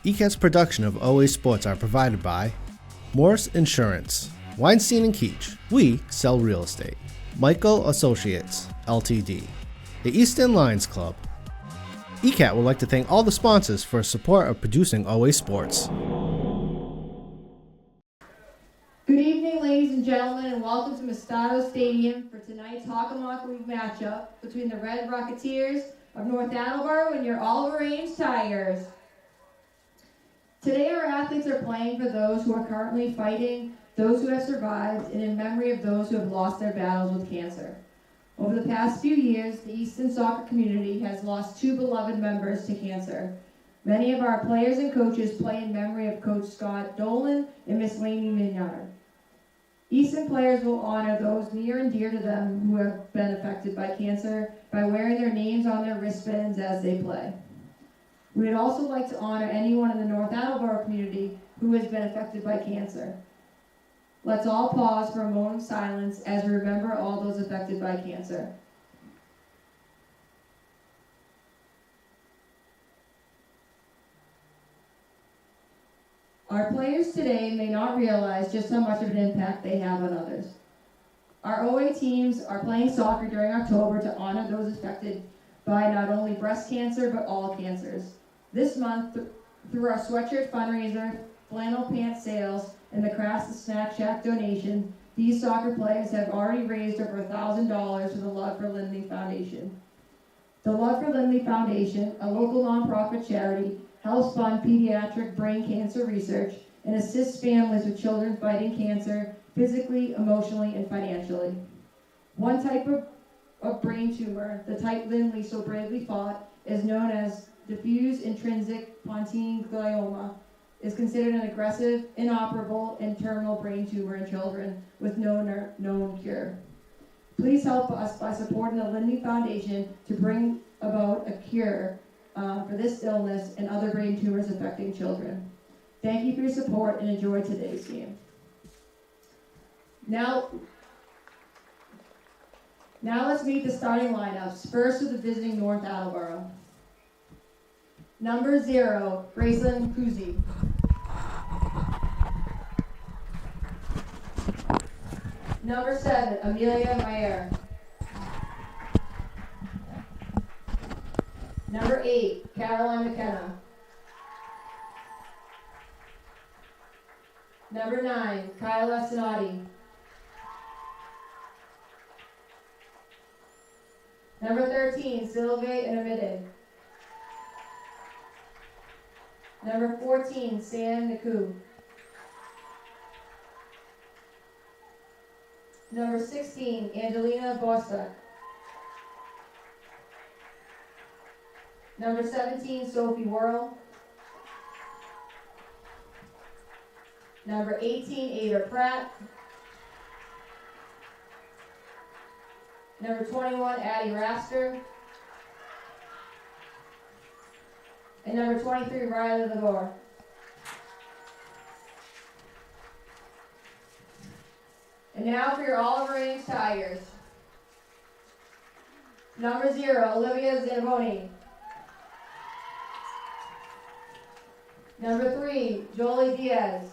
ECAT's production of OA Sports are provided by Morse Insurance, Weinstein and Keach, we sell real estate, Michael Associates, Ltd., the Easton Lions Club. ECAT would like to thank all the sponsors for support of producing OA Sports. Good evening, ladies and gentlemen, and welcome to Muscato Stadium for tonight's Hockomock League matchup between the Red Rocketeers of North Attleboro and your Oliver Ames Tigers. Today our athletes are playing for those who are currently fighting, those who have survived, and in memory of those who have lost their battles with cancer. Over the past few years, the Easton soccer community has lost two beloved members to cancer. Many of our players and coaches play in memory of Coach Scott Dolan and Miss Lainey Mignard. Easton players will honor those near and dear to them who have been affected by cancer by wearing their names on their wristbands as they play. We would also like to honor anyone in the North Attleboro community who has been affected by cancer. Let's all pause for a moment of silence as we remember all those affected by cancer. Our players today may not realize just how much of an impact they have on others. Our OA teams are playing soccer during October to honor those affected by not only breast cancer, but all cancers. This month, through our sweatshirt fundraiser, flannel pants sales, and the Crafts Snack Shack donation, these soccer players have already raised over $1,000 for the Love for Lindley Foundation. The Love for Lindley Foundation, a local nonprofit charity, helps fund pediatric brain cancer research and assists families with children fighting cancer physically, emotionally, and financially. One type of brain tumor, the type Lindley so bravely fought, is known as diffuse intrinsic pontine glioma, is considered an aggressive, inoperable, and terminal brain tumor in children with no known cure. Please help us by supporting the Lindley Foundation to bring about a cure for this illness and other brain tumors affecting children. Thank you for your support and enjoy today's game. Now let's meet the starting lineups. First with the visiting North Attleboro. Number 0, Graceland Kuzi. Number 7, Amelia Mayer. Number 8, Caroline McKenna. Number 9, Kyla Sinati. Number 13, Sylve Inamide. Number 14, Sam Naku. Number 16, Angelina Bostock. Number 17, Sophie Worrell. Number 18, Ada Pratt. Number 21, Addie Raster. And number 23, Riley Lador. And now for your Oliver Ames Tigers. Number 0, Olivia Zanoni. Number 3, Jolie Diaz.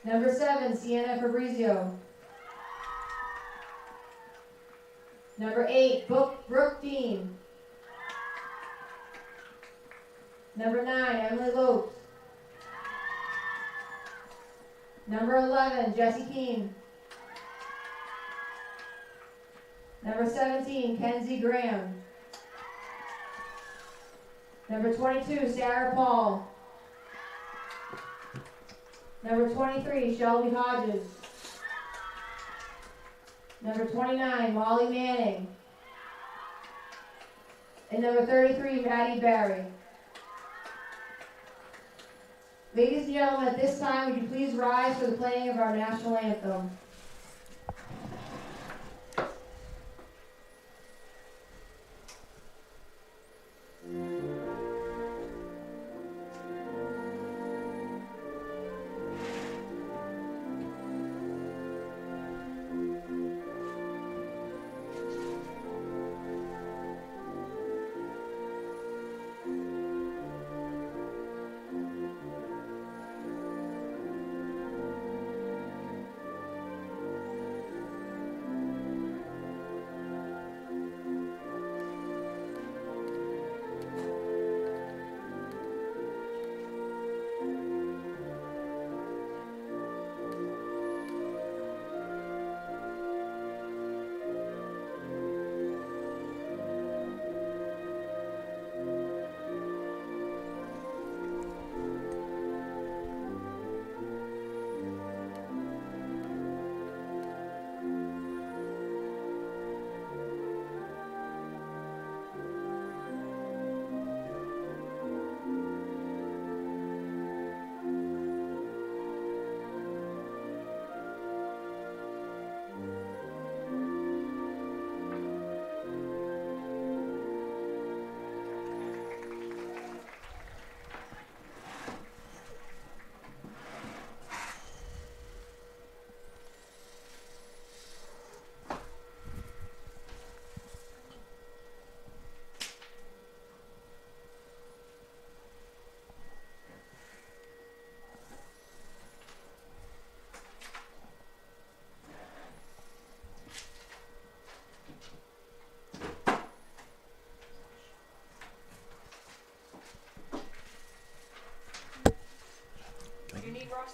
Number 7, Sienna Fabrizio. Number 8, Brooke Dean. Number 9, Emily Lopes. Number 11, Jessie Keene. Number 17, Kenzie Graham. Number 22, Sarah Paul. Number 23, Shelby Hodges. Number 29, Molly Manning. And number 33, Maddie Barry. Ladies and gentlemen, at this time, would you please rise for the playing of our national anthem?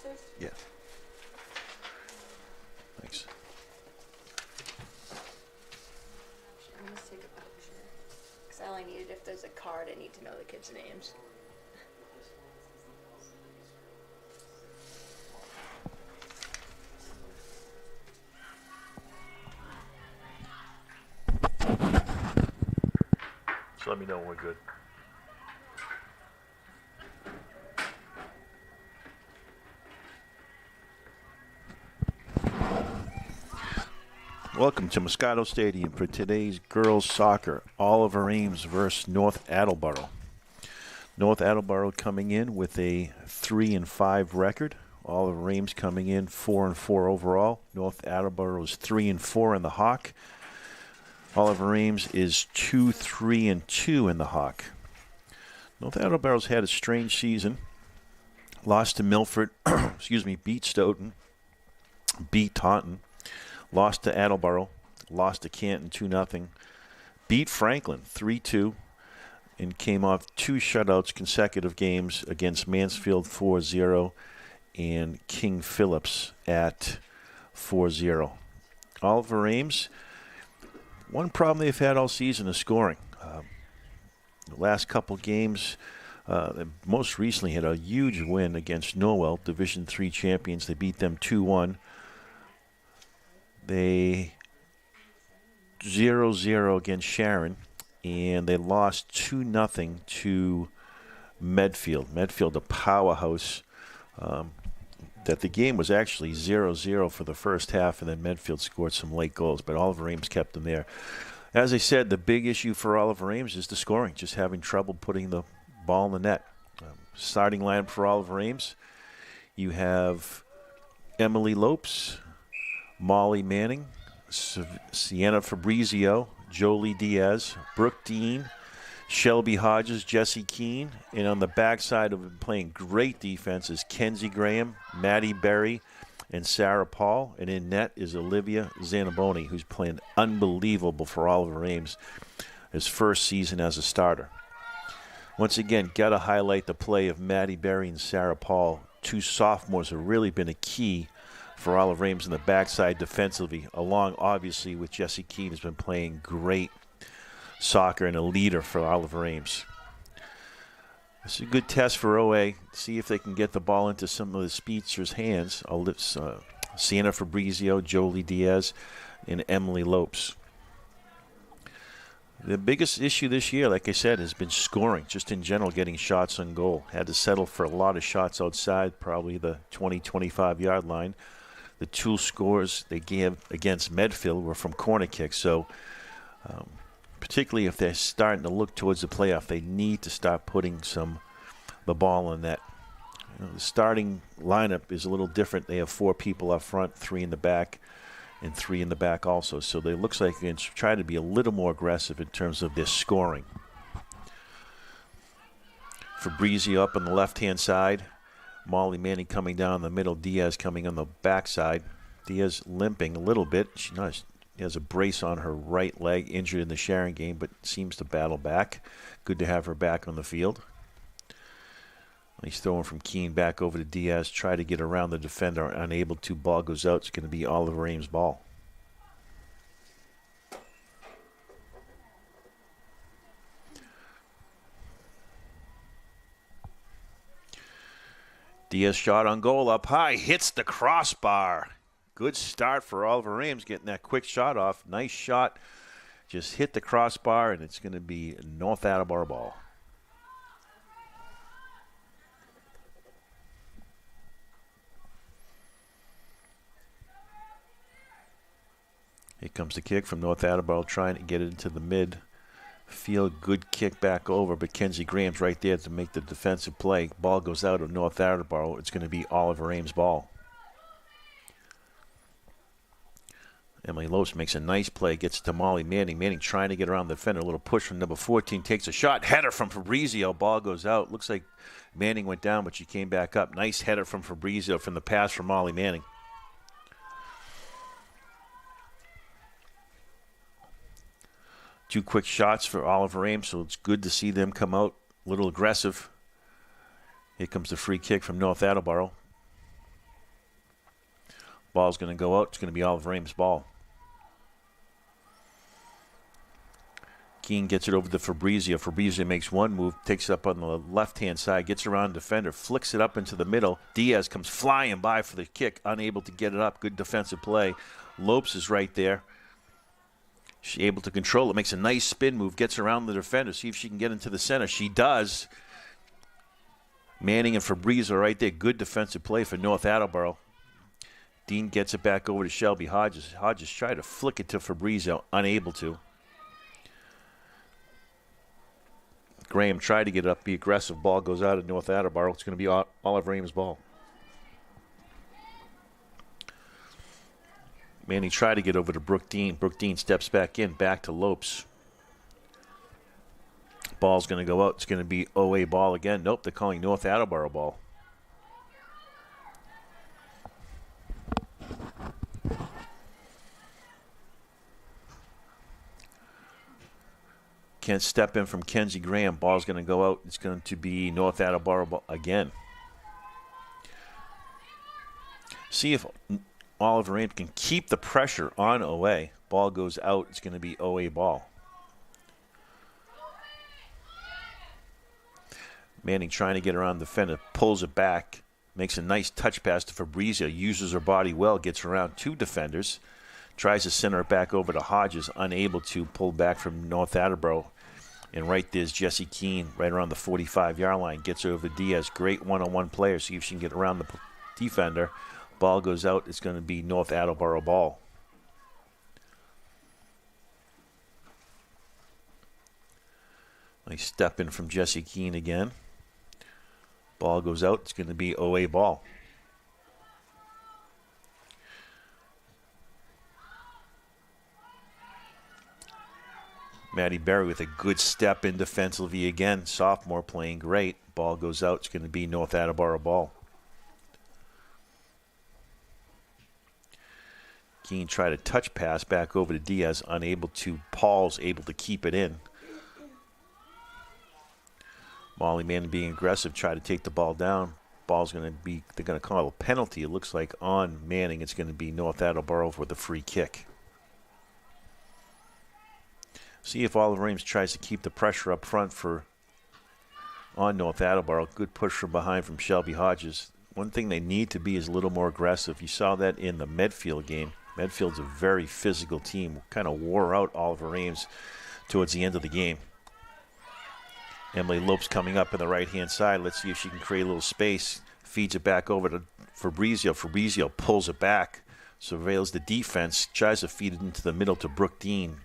upstairs? Yeah. Thanks. I'm going to take a picture. Because I only need it if there's a card. I need to know the kids' names. So let me know when we're good. Welcome to Muscato Stadium for today's girls soccer. Oliver Ames versus North Attleboro. North Attleboro coming in with a 3-5 record. Oliver Ames coming in 4-4 overall. North Attleboro is 3-4 in the Hawk. Oliver Ames is 2-3-2 in the Hawk. North Attleboro's had a strange season. Lost to Milford, beat Stoughton, beat Taunton, lost to Attleboro, lost to Canton 2-0, beat Franklin 3-2, and came off 2 shutouts consecutive games against Mansfield 4-0 and King Phillips at 4-0. Oliver Ames, one problem they've had all season is scoring. The last couple games, most recently had a huge win against Norwell, Division III champions. They beat them 2-1. They 0-0 against Sharon, and they lost 2-0 to Medfield. Medfield, a powerhouse. That the game was actually 0-0 for the first half, and then Medfield scored some late goals, but Oliver Ames kept them there. As I said, the big issue for Oliver Ames is the scoring, just having trouble putting the ball in the net. Starting lineup for Oliver Ames, you have Emily Lopes, Molly Manning, Sienna Fabrizio, Jolie Diaz, Brooke Dean, Shelby Hodges, Jesse Keene, and on the backside of playing great defense is Kenzie Graham, Maddie Berry, and Sarah Paul. And in net is Olivia Zanaboni, who's playing unbelievable for Oliver Ames, his first season as a starter. Once again, got to highlight the play of Maddie Berry and Sarah Paul. 2 sophomores have really been a key for Oliver Ames in the backside defensively, along obviously with Jesse Keene, who's been playing great soccer and a leader for Oliver Ames. It's a good test for OA. See if they can get the ball into some of the speedsters' hands. I'll lift Sienna Fabrizio, Jolie Diaz, and Emily Lopes. The biggest issue this year, like I said, has been scoring, just in general, getting shots on goal. Had to settle for a lot of shots outside, probably the 20-25-yard line. The 2 scores they gave against Medfield were from corner kicks, so particularly if they're starting to look towards the playoff, they need to start putting the ball in net. The starting lineup is a little different. They have 4 people up front, 3 in the back, and 3 in the back also. So they looks like they can try to be a little more aggressive in terms of their scoring. Fabrizio up on the left-hand side. Molly Manning coming down the middle. Diaz coming on the backside. Diaz limping a little bit. She has a brace on her right leg, injured in the Sharon game, but seems to battle back. Good to have her back on the field. He's throwing from Keene back over to Diaz. Try to get around the defender. Unable to. Ball goes out. It's going to be Oliver Ames' ball. Diaz shot on goal up high. Hits the crossbar. Good start for Oliver Ames getting that quick shot off. Nice shot. Just hit the crossbar, and it's going to be North Attleboro ball. Here comes the kick from North Attleboro, trying to get it into the mid. Field, good kick back over, but Kenzie Graham's right there to make the defensive play. Ball goes out of North Attleboro. It's going to be Oliver Ames' ball. Emily Lopes makes a nice play, gets to Molly Manning. Manning trying to get around the defender. A little push from number 14, takes a shot. Header from Fabrizio. Ball goes out. Looks like Manning went down, but she came back up. Nice header from Fabrizio from the pass from Molly Manning. Two quick shots for Oliver Ames, so it's good to see them come out a little aggressive. Here comes the free kick from North Attleboro. Ball's going to go out. It's going to be Oliver Ames' ball. Keene gets it over to Fabrizio. Fabrizio makes one move, takes it up on the left-hand side, gets around the defender, flicks it up into the middle. Diaz comes flying by for the kick, unable to get it up. Good defensive play. Lopes is right there. She's able to control it, makes a nice spin move, gets around the defender, see if she can get into the center. She does. Manning and Fabrizio right there. Good defensive play for North Attleboro. Dean gets it back over to Shelby Hodges. Hodges tried to flick it to Fabrizio, unable to. Graham tried to get it up, be aggressive. Ball goes out of North Attleboro. It's going to be Oliver Ames' ball. Manning tried to get over to Brooke Dean. Brooke Dean steps back in, back to Lopes. Ball's going to go out. It's going to be OA ball again. Nope, they're calling North Attleboro ball. Can't step in from Kenzie Graham. Ball's going to go out. It's going to be North Attleboro again. See if Oliver Ames can keep the pressure on OA. Ball goes out. It's going to be OA ball. Manning trying to get around the defender. Pulls it back. Makes a nice touch pass to Fabrizio. Uses her body well. Gets around two defenders. Tries to center it back over to Hodges, unable to pull back from North Attleboro. And right there's Jessie Keene right around the 45-yard line. Gets over Diaz. Great one-on-one player. See if she can get around the defender. Ball goes out. It's going to be North Attleboro ball. Nice step in from Jessie Keene again. Ball goes out. It's going to be OA ball. Maddie Berry with a good step in defensively again. Sophomore playing great. Ball goes out. It's going to be North Attleboro ball. Keene tried a touch pass back over to Diaz. Unable to. Paul's able to keep it in. Molly Manning being aggressive. Tried to take the ball down. Ball's going to be, they're going to call a penalty. It looks like on Manning. It's going to be North Attleboro with a free kick. See if Oliver Ames tries to keep the pressure up front on North Attleboro. Good push from behind from Shelby Hodges. One thing they need to be is a little more aggressive. You saw that in the Medfield game. Medfield's a very physical team. Kind of wore out Oliver Ames towards the end of the game. Emily Lopes coming up in the right-hand side. Let's see if she can create a little space. Feeds it back over to Fabrizio. Fabrizio pulls it back. Surveils the defense. Tries to feed it into the middle to Brooke Dean.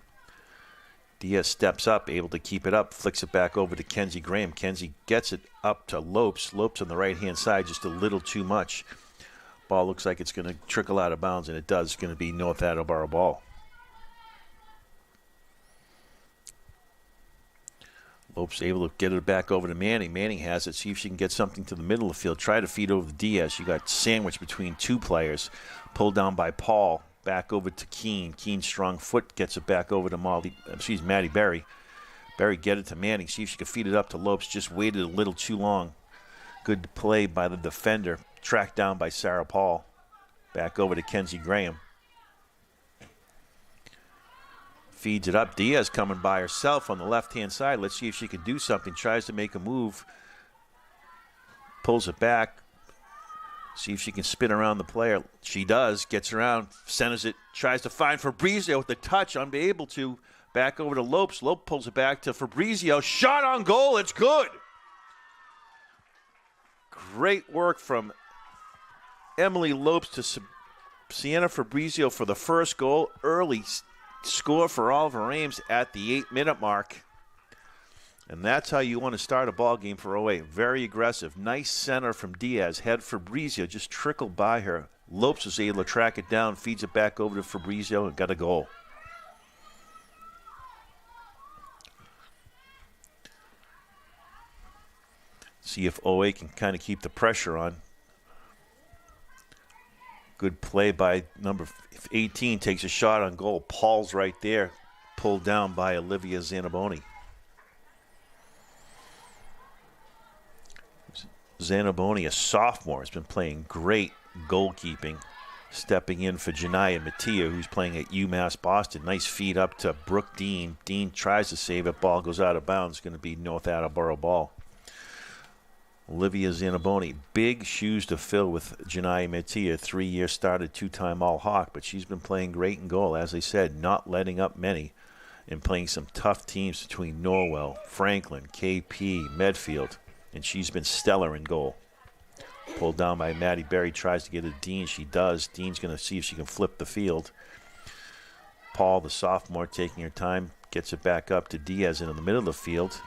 Diaz steps up, able to keep it up, flicks it back over to Kenzie Graham. Kenzie gets it up to Lopes. Lopes on the right-hand side, just a little too much. Ball looks like it's going to trickle out of bounds, and it does. It's going to be North Attleboro ball. Lopes able to get it back over to Manning. Manning has it. See if she can get something to the middle of the field. Try to feed over to Diaz. She got sandwiched between two players. Pulled down by Paul. Back over to Keene. Keene strong foot gets it back over to Maddie Berry. Berry get it to Manning. See if she can feed it up to Lopes. Just waited a little too long. Good play by the defender. Tracked down by Sarah Paul. Back over to Kenzie Graham. Feeds it up. Diaz coming by herself on the left-hand side. Let's see if she can do something. Tries to make a move. Pulls it back. See if she can spin around the player. She does. Gets around. Centers it. Tries to find Fabrizio with the touch. Unable to. Back over to Lopes. Lopes pulls it back to Fabrizio. Shot on goal. It's good. Great work from Emily Lopes to Sienna Fabrizio for the first goal. Early score for Oliver Ames at the 8-minute mark. And that's how you want to start a ball game for OA. Very aggressive. Nice center from Diaz. Had Fabrizio just trickled by her. Lopes was able to track it down, feeds it back over to Fabrizio, and got a goal. See if OA can kind of keep the pressure on. Good play by number 18. Takes a shot on goal. Paul's right there. Pulled down by Olivia Zanaboni. Zanaboni, a sophomore, has been playing great goalkeeping Stepping in for Janiyah Mattia, who's playing at UMass Boston. Nice feed up to Brooke Dean. Dean tries to save it. Ball goes out of bounds. It's going to be North Attleboro ball. Olivia Zanaboni, big shoes to fill with Janiyah Mattia, 3-year starter, 2-time All-Hawk, but she's been playing great in goal. As I said, not letting up many and playing some tough teams between Norwell, Franklin, KP, Medfield, and she's been stellar in goal. Pulled down by Maddie Berry, tries to get it to Dean. She does. Dean's going to see if she can flip the field. Paul, the sophomore, taking her time, gets it back up to Diaz in the middle of the field.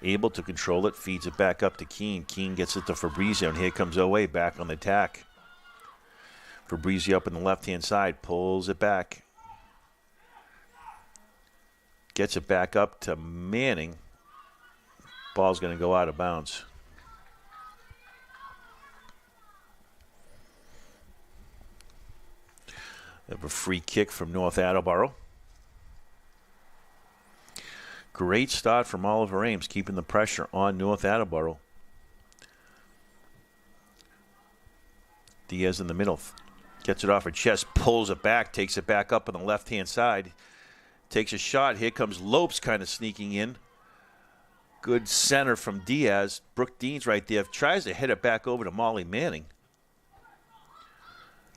Able to control it, feeds it back up to Keene. Keene gets it to Fabrizio, and here comes Owe back on the attack. Fabrizio up in the left-hand side, pulls it back. Gets it back up to Manning. Ball's going to go out of bounds. We have a free kick from North Attleboro. Great start from Oliver Ames, keeping the pressure on North Attleboro. Diaz in the middle. Gets it off her chest, pulls it back, takes it back up on the left-hand side. Takes a shot. Here comes Lopes kind of sneaking in. Good center from Diaz. Brooke Dean's right there. Tries to hit it back over to Molly Manning.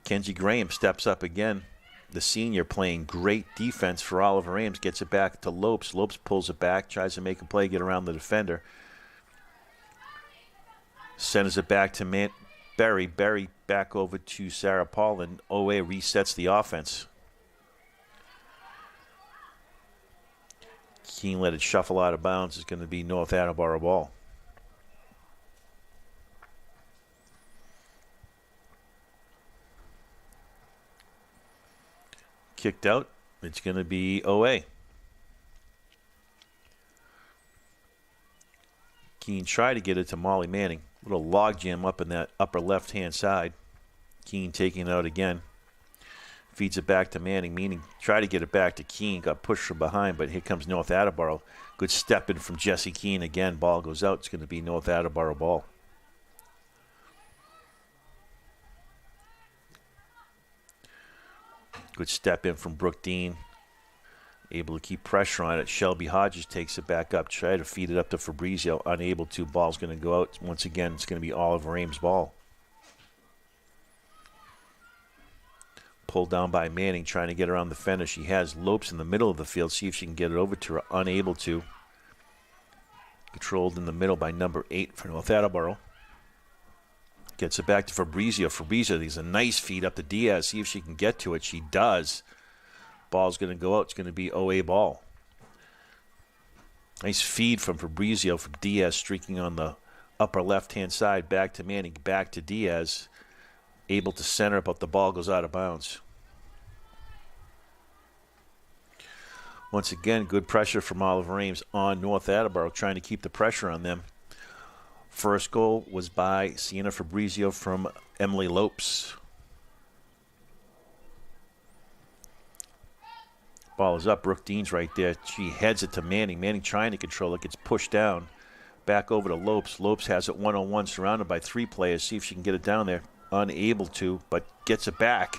Kenzie Graham steps up again. The senior playing great defense for Oliver Ames. Gets it back to Lopes. Lopes pulls it back. Tries to make a play, get around the defender. Sends it back to Berry. Berry back over to Sarah Paul. And Owe resets the offense. Keene let it shuffle out of bounds. It's going to be North Attleboro ball. Kicked out. It's going to be Owe. Keene tried to get it to Molly Manning. Little logjam up in that upper left-hand side. Keene taking it out again. Feeds it back to Manning. Manning tried to get it back to Keene. Got pushed from behind, but here comes North Attleboro. Good step in from Jesse Keene again. Ball goes out. It's going to be North Attleboro ball. Good step in from Brooke Dean. Able to keep pressure on it. Shelby Hodges takes it back up. Try to feed it up to Fabrizio. Unable to. Ball's going to go out. Once again, it's going to be Oliver Ames' ball. Pulled down by Manning, trying to get around the fender. She has Lopes in the middle of the field. See if she can get it over to her. Unable to. Controlled in the middle by number 8 for North Attleboro. Gets it back to Fabrizio. Fabrizio, there's a nice feed up to Diaz. See if she can get to it. She does. Ball's going to go out. It's going to be Owe ball. Nice feed from Fabrizio from Diaz, streaking on the upper left-hand side. Back to Manning. Back to Diaz. Able to center, but the ball goes out of bounds. Once again, good pressure from Oliver Ames on North Attleboro, trying to keep the pressure on them. First goal was by Sienna Fabrizio from Emily Lopes. Ball is up. Brooke Dean's right there. She heads it to Manning. Manning trying to control it. Gets pushed down. Back over to Lopes. Lopes has it one-on-one, surrounded by 3 players. See if she can get it down there. Unable to, but gets it back.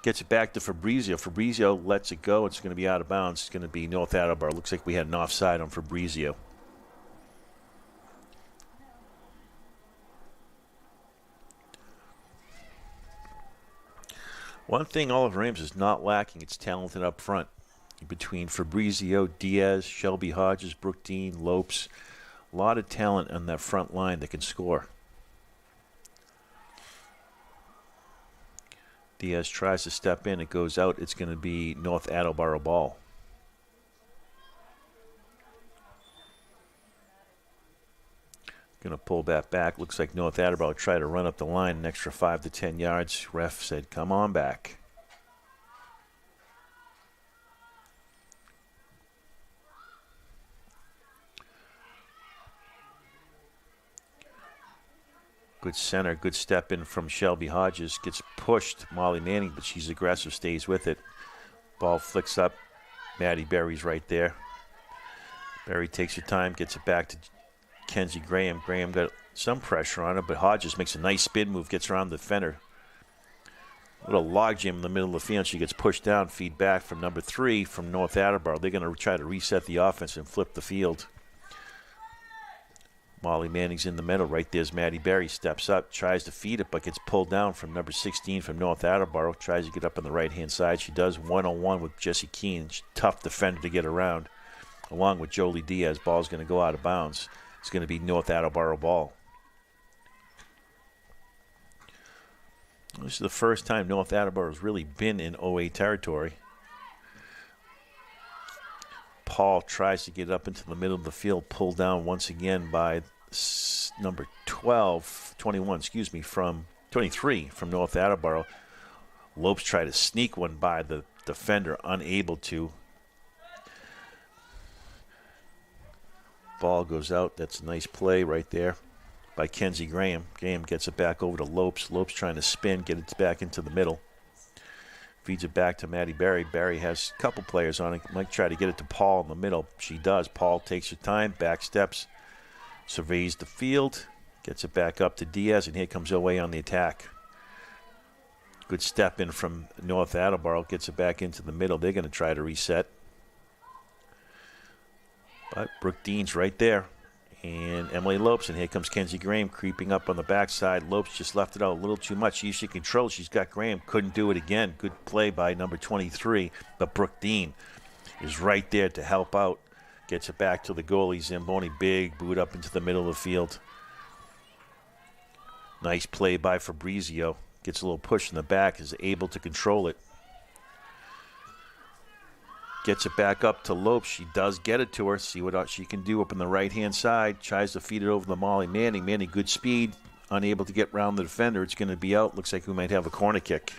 Gets it back to Fabrizio. Fabrizio lets it go. It's going to be out of bounds. It's going to be North Attleboro. Looks like we had an offside on Fabrizio. One thing Oliver Ames is not lacking, it's talented up front. Between Fabrizio, Diaz, Shelby Hodges, Brooke Dean, Lopes. A lot of talent on that front line that can score. Diaz tries to step in. It goes out. It's going to be North Attleboro ball. Going to pull that back. Looks like North Attleboro tried to run up the line an extra 5 to 10 yards. Ref said, come on back. Good center, good step in from Shelby Hodges. Gets pushed, Molly Manning, but she's aggressive, stays with it. Ball flicks up. Maddie Berry's right there. Berry takes her time, gets it back to Kenzie Graham. Graham got some pressure on her, but Hodges makes a nice spin move, gets around the defender. little logjam in the middle of the field. She gets pushed down, feed back from number 3 from North Attleboro. They're going to try to reset the offense and flip the field. Molly Manning's in the middle. Right there's Maddie Berry. Steps up, tries to feed it, but gets pulled down from number 16 from North Attleboro. Tries to get up on the right-hand side. She does 1-on-1 with Jessie Keene. Tough defender to get around. Along with Jolie Diaz. Ball's going to go out of bounds. It's going to be North Attleboro ball. This is the first time North Attleboro has really been in OA territory. Paul tries to get up into the middle of the field, pulled down once again by number 21, from 23 from North Attleboro. Lopes tried to sneak one by the defender, unable to. Ball goes out. That's a nice play right there by Kenzie Graham. Graham gets it back over to Lopes. Lopes trying to spin, get it back into the middle. Feeds it back to Maddie Berry. Berry has a couple players on it. Might try to get it to Paul in the middle. She does. Paul takes her time, back steps, surveys the field, gets it back up to Diaz, and here comes OA on the attack. Good step in from North Attleboro. Gets it back into the middle. They're going to try to reset. But Brooke Dean's right there. And Emily Lopes, and here comes Kenzie Graham creeping up on the backside. Lopes just left it out a little too much. She controls. She's got Graham. Couldn't do it again. Good play by number 23. But Brooke Dean is right there to help out. Gets it back to the goalie, Zamboni. Big boot up into the middle of the field. Nice play by Fabrizio. Gets a little push in the back. Is able to control it. Gets it back up to Lopes. She does get it to her. See what she can do up on the right-hand side. Tries to feed it over to Molly Manning. Manning, good speed. Unable to get around the defender. It's going to be out. Looks like we might have a corner kick.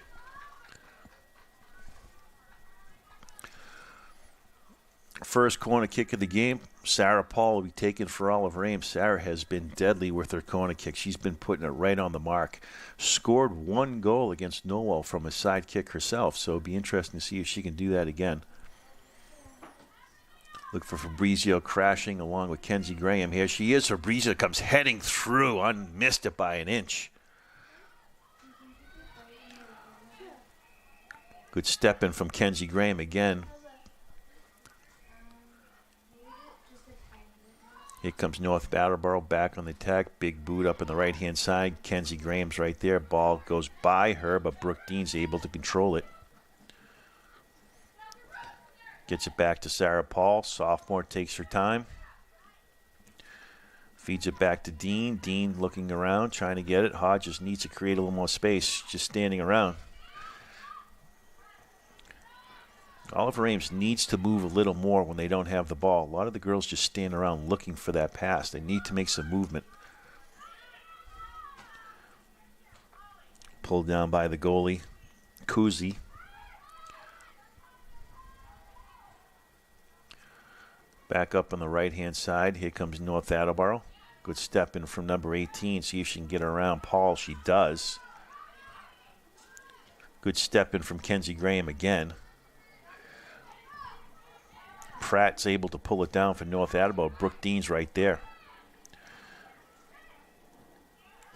First corner kick of the game. Sarah Paul will be taken for Oliver Ames. Sarah has been deadly with her corner kick. She's been putting it right on the mark. Scored 1 goal against Norwell from a side kick herself. So it'll be interesting to see if she can do that again. Look for Fabrizio crashing along with Kenzie Graham. Here she is. Fabrizio comes heading through. Missed it by an inch. Good step in from Kenzie Graham again. Here comes North Attleboro back on the attack. Big boot up on the right-hand side. Kenzie Graham's right there. Ball goes by her, but Brooke Dean's able to control it. Gets it back to Sarah Paul. Sophomore takes her time. Feeds it back to Dean. Dean looking around, trying to get it. Hodges needs to create a little more space, just standing around. Oliver Ames needs to move a little more when they don't have the ball. A lot of the girls just stand around looking for that pass. They need to make some movement. Pulled down by the goalie, Kuzi. Back up on the right-hand side. Here comes North Attleboro. Good step in from number 18. See if she can get around Paul. She does. Good step in from Kenzie Graham again. Pratt's able to pull it down for North Attleboro. Brooke Dean's right there.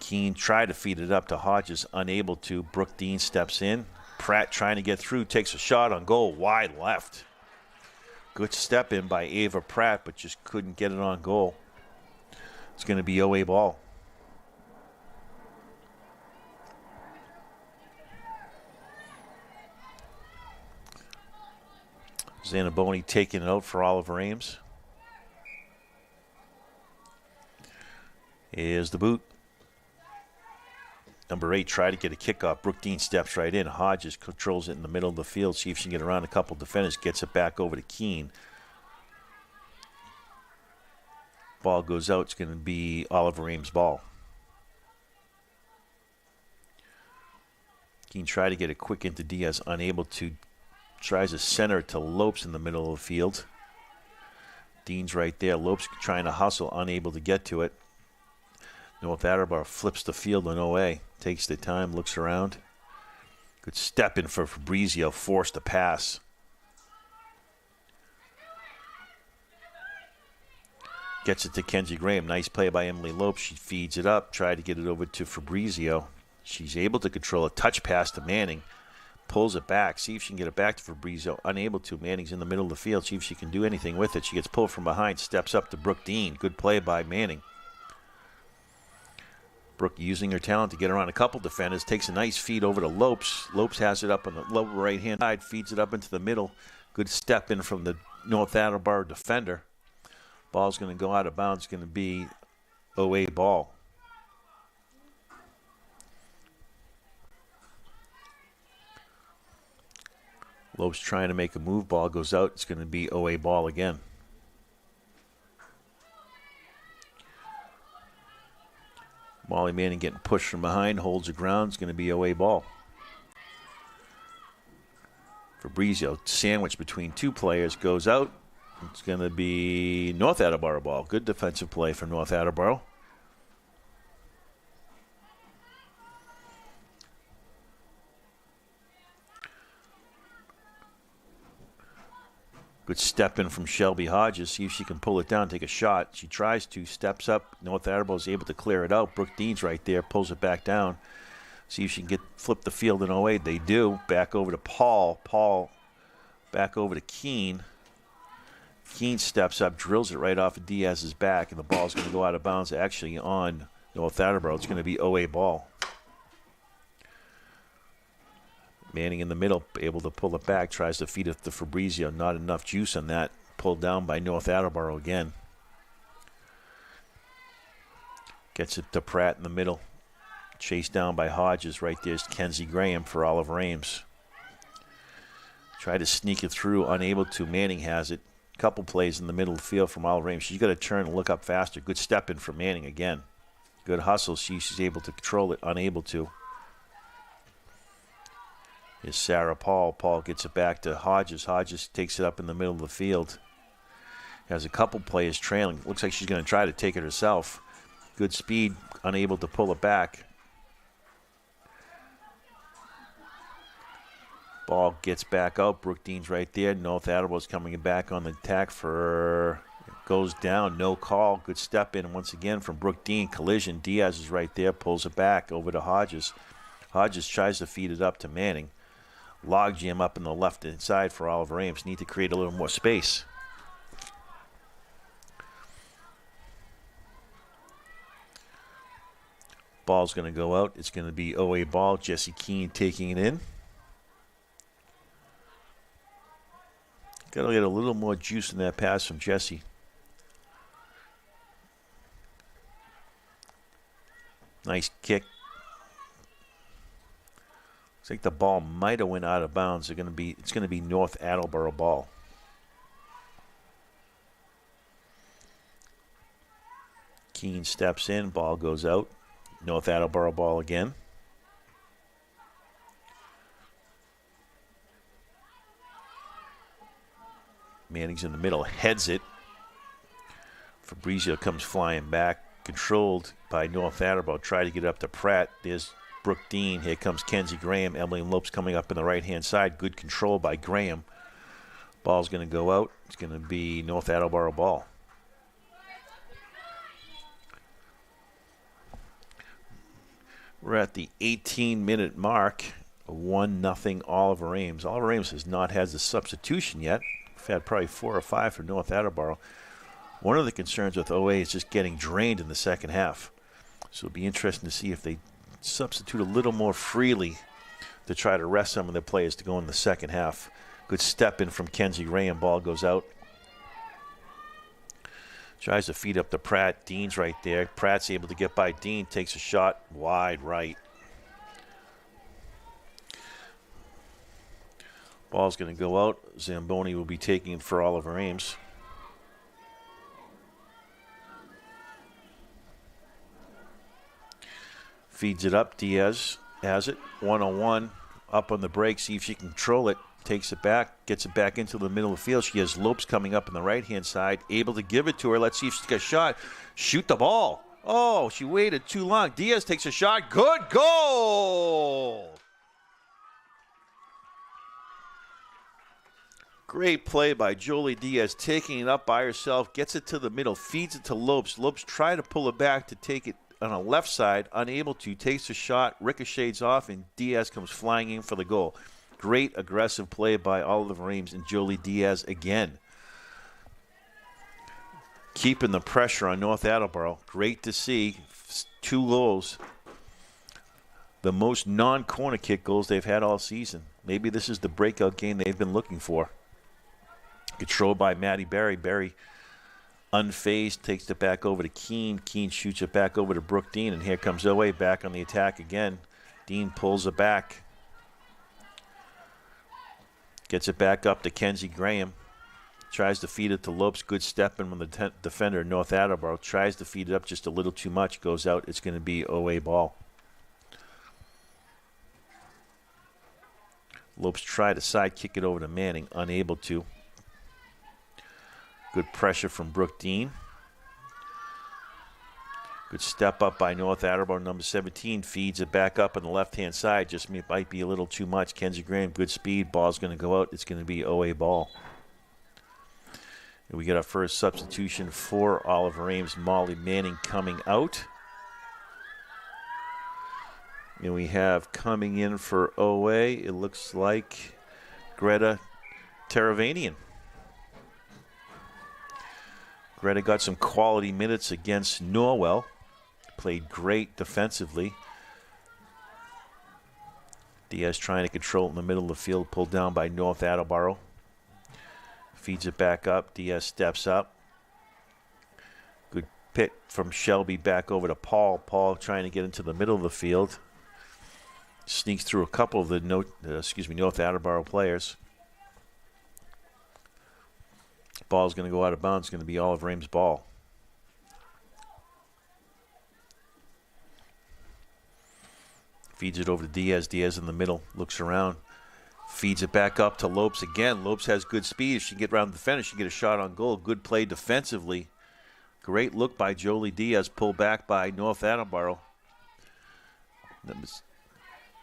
Keene tried to feed it up to Hodges. Unable to. Brooke Dean steps in. Pratt trying to get through. Takes a shot on goal. Wide left. Good step in by Ava Pratt, but just couldn't get it on goal. It's going to be OA ball. Zanaboni taking it out for Oliver Ames. Here's the boot. Number 8 tried to get a kickoff. Brooke Dean steps right in. Hodges controls it in the middle of the field. See if she can get around a couple defenders. Gets it back over to Keene. Ball goes out. It's going to be Oliver Ames' ball. Keene tried to get it quick into Diaz. Unable to. Tries to center it to Lopes in the middle of the field. Dean's right there. Lopes trying to hustle. Unable to get to it. North Attleboro flips the field on OA. Takes the time, looks around. Good step in for Fabrizio. Forced a pass. Gets it to Kenzie Graham. Nice play by Emily Lopes. She feeds it up. Tried to get it over to Fabrizio. She's able to control a touch pass to Manning. pulls it back. See if she can get it back to Fabrizio. Unable to. Manning's in the middle of the field. See if she can do anything with it. She gets pulled from behind. Steps up to Brooke Dean. Good play by Manning. Brooke using her talent to get around a couple defenders. Takes a nice feed over to Lopes. Lopes has it up on the lower right-hand side. Feeds it up into the middle. Good step in from the North Attleboro defender. Ball's going to go out of bounds. It's going to be OA ball. Lopes trying to make a move. Ball goes out. It's going to be OA ball again. Molly Manning getting pushed from behind. Holds the ground. It's going to be OA ball. Fabrizio sandwiched between two players. Goes out. It's going to be North Attleboro ball. Good defensive play for North Attleboro. Good step in from Shelby Hodges. See if she can pull it down, take a shot. She tries to, steps up. North Attleboro is able to clear it out. Brooke Dean's right there, pulls it back down. See if she can flip the field in 08. They do. Back over to Paul. Paul back over to Keene. Keene steps up, drills it right off of Diaz's back, and the ball's going to go out of bounds actually on North Attleboro. It's going to be OA ball. Manning in the middle, able to pull it back, tries to feed it to Fabrizio. Not enough juice on that. Pulled down by North Attleboro again. Gets it to Pratt in the middle. Chased down by Hodges. Right there's Kenzie Graham for Oliver Ames. Tried to sneak it through, unable to. Manning has it. Couple plays in the middle of the field from Oliver Ames. She's got to turn and look up faster. Good step in for Manning again. Good hustle. She's able to control it, unable to. Is Sarah Paul. Paul gets it back to Hodges. Hodges takes it up in the middle of the field. Has a couple players trailing. Looks like she's going to try to take it herself. Good speed, unable to pull it back. Ball gets back out. Brooke Dean's right there. North Attleboro's coming back on the attack for... Goes down. No call. Good step in once again from Brooke Dean. Collision. Diaz is right there. Pulls it back over to Hodges. Hodges tries to feed it up to Manning. Log jam up in the left side for Oliver Ames. Need to create a little more space. Ball's going to go out. It's going to be OA ball. Jesse Keene taking it in. Got to get a little more juice in that pass from Jesse. Nice kick. Looks like the ball might have went out of bounds. It's going to be North Attleboro ball. Keene steps in. Ball goes out. North Attleboro ball again. Manning's in the middle. Heads it. Fabrizio comes flying back. Controlled by North Attleboro. Try to get up to Pratt. There's Brooke Dean. Here comes Kenzie Graham. Emily Lopes coming up in the right-hand side. Good control by Graham. Ball's going to go out. It's going to be North Attleboro ball. We're at the 18-minute mark. 1-0 Oliver Ames. Oliver Ames has not had the substitution yet. We've had probably 4 or 5 for North Attleboro. One of the concerns with OA is just getting drained in the second half. So it'll be interesting to see if they substitute a little more freely to try to rest some of their players to go in the second half. Good step in from Kenzie Graham. Ball goes out. Tries to feed up to Pratt. Dean's right there. Pratt's able to get by Dean. Takes a shot wide right. Ball's going to go out. Zamboni will be taking it for Oliver Ames. Feeds it up. Diaz has it. 1-on-1. Up on the break. See if she can control it. Takes it back. Gets it back into the middle of the field. She has Lopes coming up on the right-hand side. Able to give it to her. Let's see if she's got a shot. Shoot the ball. Oh, she waited too long. Diaz takes a shot. Good goal. Great play by Jolie Diaz, taking it up by herself, gets it to the middle, feeds it to Lopes. Lopes tried to pull it back to take it on a left side, unable to, takes a shot, ricochets off, and Diaz comes flying in for the goal. Great aggressive play by Oliver Ames and Jolie Diaz again. Keeping the pressure on North Attleboro. Great to see. 2 goals. The most non-corner kick goals they've had all season. Maybe this is the breakout game they've been looking for. Controlled by Maddie Berry. Berry unfazed, takes it back over to Keene. Keene shoots it back over to Brooke Dean, and here comes Owe back on the attack again. Dean pulls it back. Gets it back up to Kenzie Graham. Tries to feed it to Lopes. Good step in from the defender, North Attleboro. Tries to feed it up just a little too much. Goes out. It's going to be Owe ball. Lopes tried to side kick it over to Manning. Unable to. Good pressure from Brooke Dean. Good step up by North Attleboro. Number 17 feeds it back up on the left-hand side. Just might be a little too much. Kenzie Graham, good speed. Ball's going to go out. It's going to be Owe ball. And we get our first substitution for Oliver Ames. Molly Manning coming out. And we have coming in for Owe, it looks like Greta Teravanian. Greta got some quality minutes against Norwell. Played great defensively. Diaz trying to control it in the middle of the field. Pulled down by North Attleboro. Feeds it back up. Diaz steps up. Good pick from Shelby back over to Paul. Paul trying to get into the middle of the field. Sneaks through a couple of the North Attleboro players. Ball's going to go out of bounds. It's going to be Oliver Ames' ball. Feeds it over to Diaz. Diaz in the middle. Looks around. Feeds it back up to Lopes again. Lopes has good speed. If she can get around the defender, she can get a shot on goal. Good play defensively. Great look by Jolie Diaz. Pulled back by North Attleboro.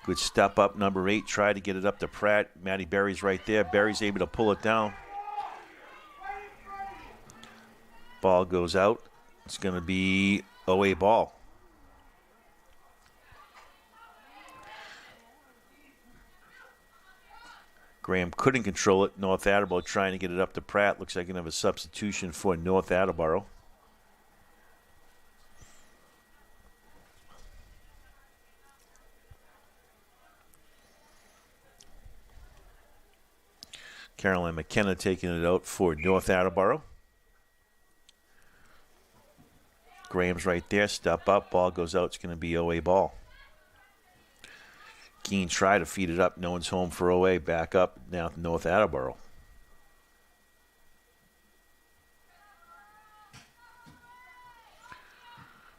Good step up, number 8. Tried to get it up to Pratt. Maddie Berry's right there. Berry's able to pull it down. Ball goes out. It's going to be Owe ball. Graham couldn't control it. North Attleboro trying to get it up to Pratt. Looks like going to have a substitution for North Attleboro. Caroline McKenna taking it out for North Attleboro. Graham's right there. Step up. Ball goes out. It's going to be Owe ball. Keene tried to feed it up. No one's home for Owe. Back up now to North Attleboro.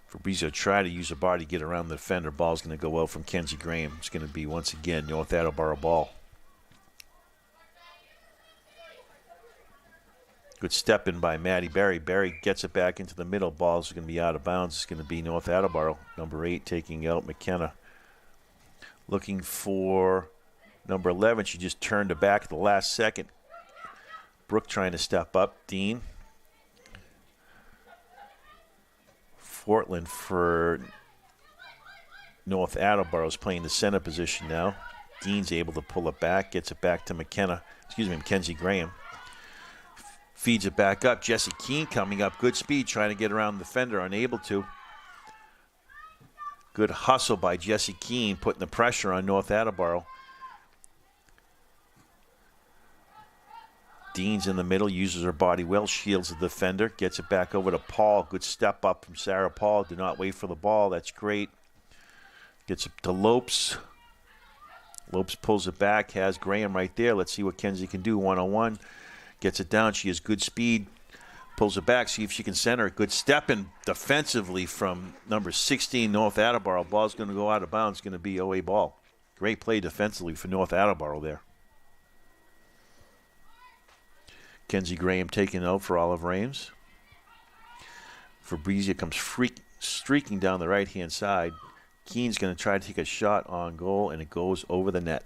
Fabrizio tried to use a bar to get around the defender. Ball's going to go out from Kenzie Graham. It's going to be, once again, North Attleboro ball. Good step in by Maddie Berry. Berry gets it back into the middle. Ball's going to be out of bounds. It's going to be North Attleboro. Number 8 taking out McKenna. Looking for number 11. She just turned it back at the last second. Brooke trying to step up. Dean. Fortland for North Attleboro is playing the center position now. Dean's able to pull it back. Gets it back to Mackenzie Graham. Feeds it back up. Jessie Keene coming up. Good speed, trying to get around the defender. Unable to. Good hustle by Jessie Keene, putting the pressure on North Attleboro. Dean's in the middle, uses her body well, shields the defender. Gets it back over to Paul. Good step up from Sarah Paul. Do not wait for the ball. That's great. Gets it to Lopes. Lopes pulls it back. Has Graham right there. Let's see what Kenzie can do one-on-one. Gets it down. She has good speed. Pulls it back. See if she can center. Good step in defensively from number 16, North Attleboro. Ball's going to go out of bounds. It's going to be Owe ball. Great play defensively for North Attleboro there. Kenzie Graham taking out for Oliver Ames. Fabrizia comes streaking down the right-hand side. Keene's going to try to take a shot on goal, and it goes over the net.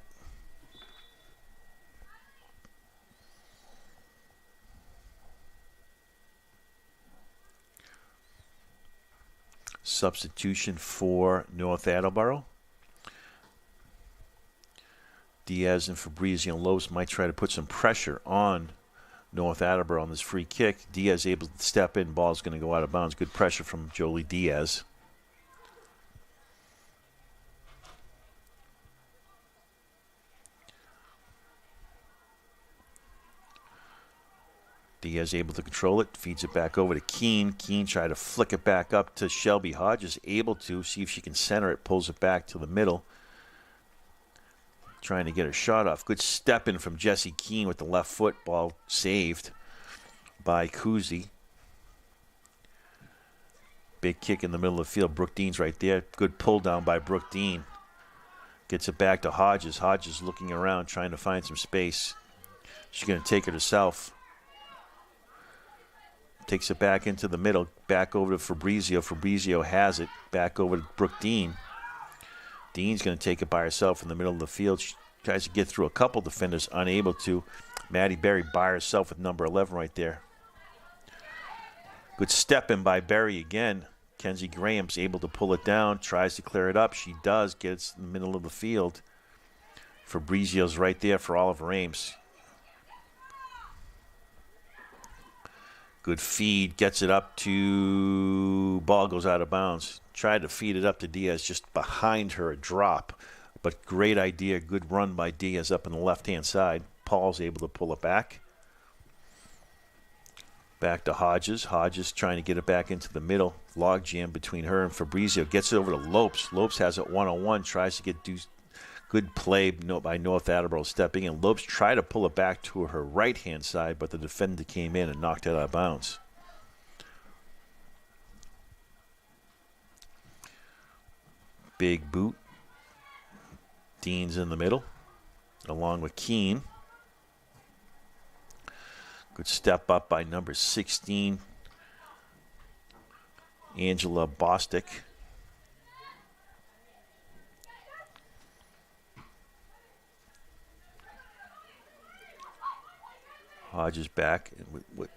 Substitution for North Attleboro. Diaz and Fabrizio and Lopes might try to put some pressure on North Attleboro on this free kick. Diaz able to step in. Ball's going to go out of bounds. Good pressure from Jolie Diaz. Diaz able to control it, feeds it back over to Keene. Keene tried to flick it back up to Shelby Hodges, able to see if she can center it, pulls it back to the middle. Trying to get her shot off. Good step in from Jesse Keene with the left foot. Ball saved by Kuzi. Big kick in the middle of the field. Brooke Dean's right there. Good pull down by Brooke Dean. Gets it back to Hodges. Hodges looking around, trying to find some space. She's going to take it herself. Takes it back into the middle. Back over to Fabrizio. Fabrizio has it. Back over to Brooke Dean. Dean's going to take it by herself in the middle of the field. She tries to get through a couple defenders. Unable to. Maddie Berry by herself with number 11 right there. Good step in by Berry again. Kenzie Graham's able to pull it down. Tries to clear it up. She does. Gets in the middle of the field. Fabrizio's right there for Oliver Ames. Good feed, gets it up to, ball goes out of bounds. Tried to feed it up to Diaz, just behind her, a drop. But great idea, good run by Diaz up on the left-hand side. Paul's able to pull it back. Back to Hodges. Hodges trying to get it back into the middle. Log jam between her and Fabrizio. Gets it over to Lopes. Lopes has it one-on-one, tries to get good play by North Attleboro stepping in. Lopes tried to pull it back to her right-hand side, but the defender came in and knocked it out of bounds. Big boot. Dean's in the middle, along with Keene. Good step up by number 16, Angela Bostic. Hodges back.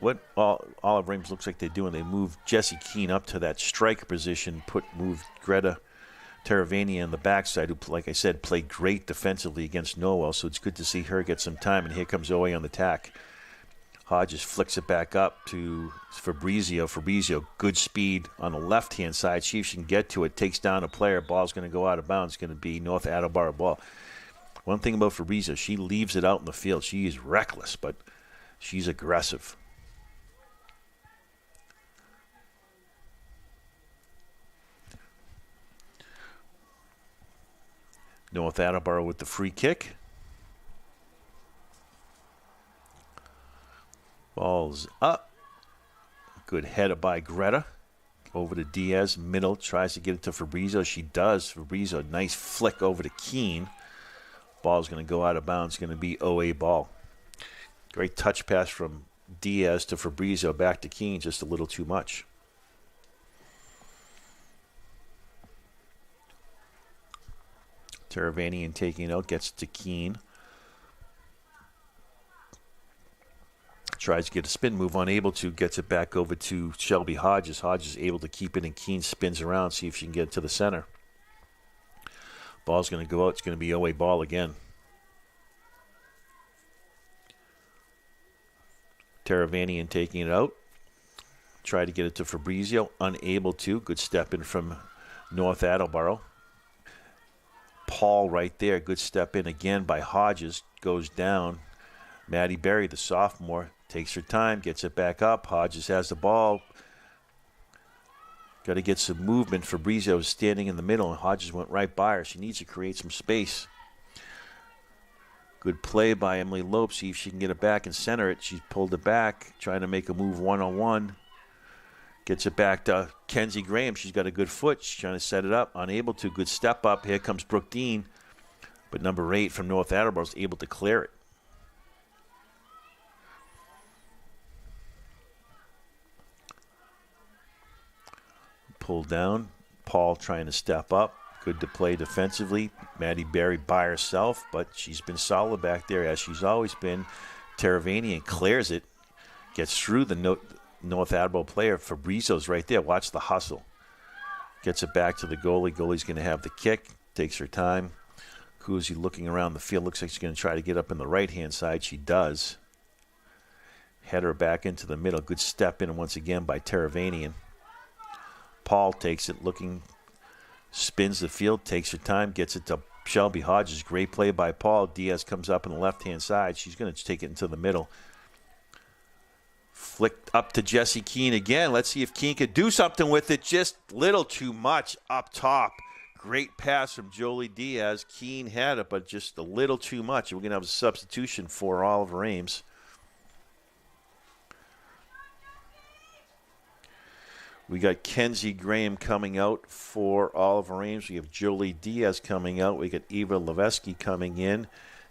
What Olive Ames looks like they're doing, they move Jesse Keene up to that striker position, move Greta Taravania on the backside, who, like I said, played great defensively against Norwell, so it's good to see her get some time, and here comes Owe on the attack. Hodges flicks it back up to Fabrizio. Fabrizio, good speed on the left-hand side. See if she can get to it. Takes down a player. Ball's going to go out of bounds. It's going to be North Attleboro ball. One thing about Fabrizio, she leaves it out in the field. She is reckless, but she's aggressive. North Attleboro with the free kick. Ball's up. Good header by Greta. Over to Diaz. Middle. Tries to get it to Fabrizio. She does. Fabrizio, nice flick over to Keene. Ball's going to go out of bounds. It's going to be OA ball. Great touch pass from Diaz to Fabrizio. Back to Keene. Just a little too much. Taravanian taking it out. Gets it to Keene. Tries to get a spin move, unable to, gets it back over to Shelby Hodges. Hodges able to keep it, and Keene spins around, see if she can get it to the center. Ball's going to go out. It's going to be OA ball again. Taravanian taking it out. Tried to get it to Fabrizio, unable to. Good step in from North Attleboro. Paul right there, good step in again by Hodges, goes down. Maddie Berry, the sophomore, takes her time, gets it back up. Hodges has the ball. Got to get some movement. Fabrizio is standing in the middle, and Hodges went right by her. She needs to create some space. Good play by Emily Lopes. See if she can get it back and center it. She's pulled it back, trying to make a move one-on-one. Gets it back to Kenzie Graham. She's got a good foot. She's trying to set it up. Unable to. Good step up. Here comes Brooke Dean. But number 8 from North Attleboro is able to clear it. Pulled down. Paul trying to step up. Good to play defensively. Maddie Berry by herself, but she's been solid back there as she's always been. Taravanian clears it. Gets through the North Attleboro player. Fabrizio's right there. Watch the hustle. Gets it back to the goalie. Goalie's going to have the kick. Takes her time. Kuzi looking around the field. Looks like she's going to try to get up in the right-hand side. She does. Header back into the middle. Good step in once again by Teravanian. Paul takes it, looking, spins the field, takes her time, gets it to Shelby Hodges. Great play by Paul. Diaz comes up on the left-hand side. She's going to take it into the middle. Flicked up to Jessie Keene again. Let's see if Keene could do something with it. Just a little too much up top. Great pass from Jolie Diaz. Keene had it, but just a little too much. We're going to have a substitution for Oliver Ames. We got Kenzie Graham coming out for Oliver Ames. We have Jolie Diaz coming out. We got Eva Levesky coming in.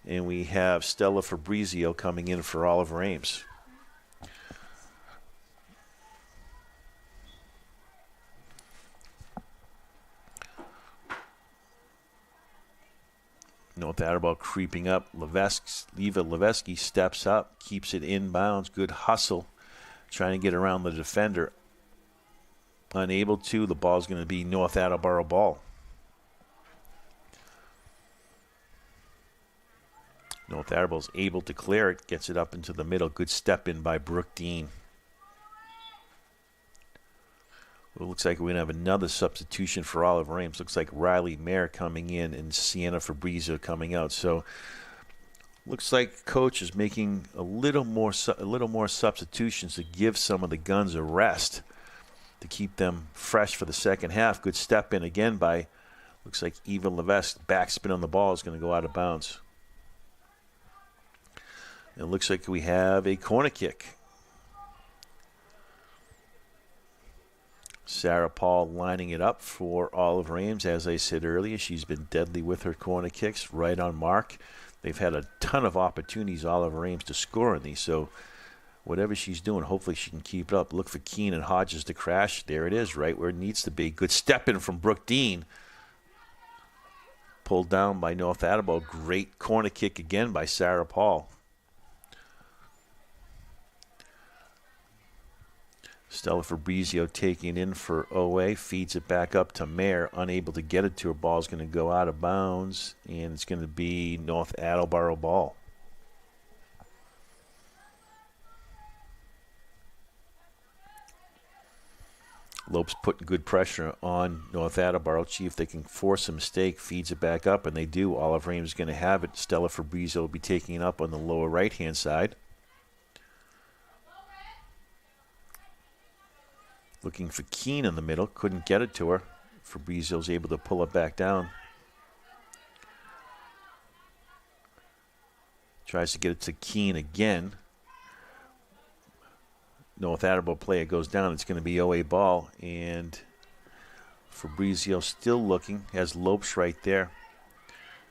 And we have Stella Fabrizio coming in for Oliver Ames. North Attleboro creeping up. Eva Levesky steps up, keeps it inbounds. Good hustle, trying to get around the defender. Unable to. The ball's going to be North Attleboro ball. North Attleboro's able to clear it. Gets it up into the middle. Good step in by Brooke Dean. Well, it looks like we're going to have another substitution for Oliver Ames. Looks like Riley Mayer coming in and Sienna Fabrizio coming out. So looks like coach is making a little more substitutions to give some of the guns a rest, to keep them fresh for the second half. Good step in again by, looks like Eva Levesque. Backspin on the ball is going to go out of bounds. It looks like we have a corner kick. Sarah Paul lining it up for Oliver Ames. As I said earlier, she's been deadly with her corner kicks, right on mark. They've had a ton of opportunities, Oliver Ames, to score in these. So whatever she's doing, hopefully she can keep it up. Look for Keene and Hodges to crash. There it is, right where it needs to be. Good step in from Brooke Dean. Pulled down by North Attleboro. Great corner kick again by Sarah Paul. Stella Fabrizio taking it in for OA. Feeds it back up to Mayer. Unable to get it to her. Ball's going to go out of bounds. And it's going to be North Attleboro ball. Lopes putting good pressure on North Attleboro. See if they can force a mistake. Feeds it back up, and they do. Oliver Ames is going to have it. Stella Fabrizio will be taking it up on the lower right-hand side. Looking for Keene in the middle. Couldn't get it to her. Fabrizio's able to pull it back down. Tries to get it to Keene again. North Attleboro player goes down. It's going to be OA ball. And Fabrizio still looking. Has Lopes right there.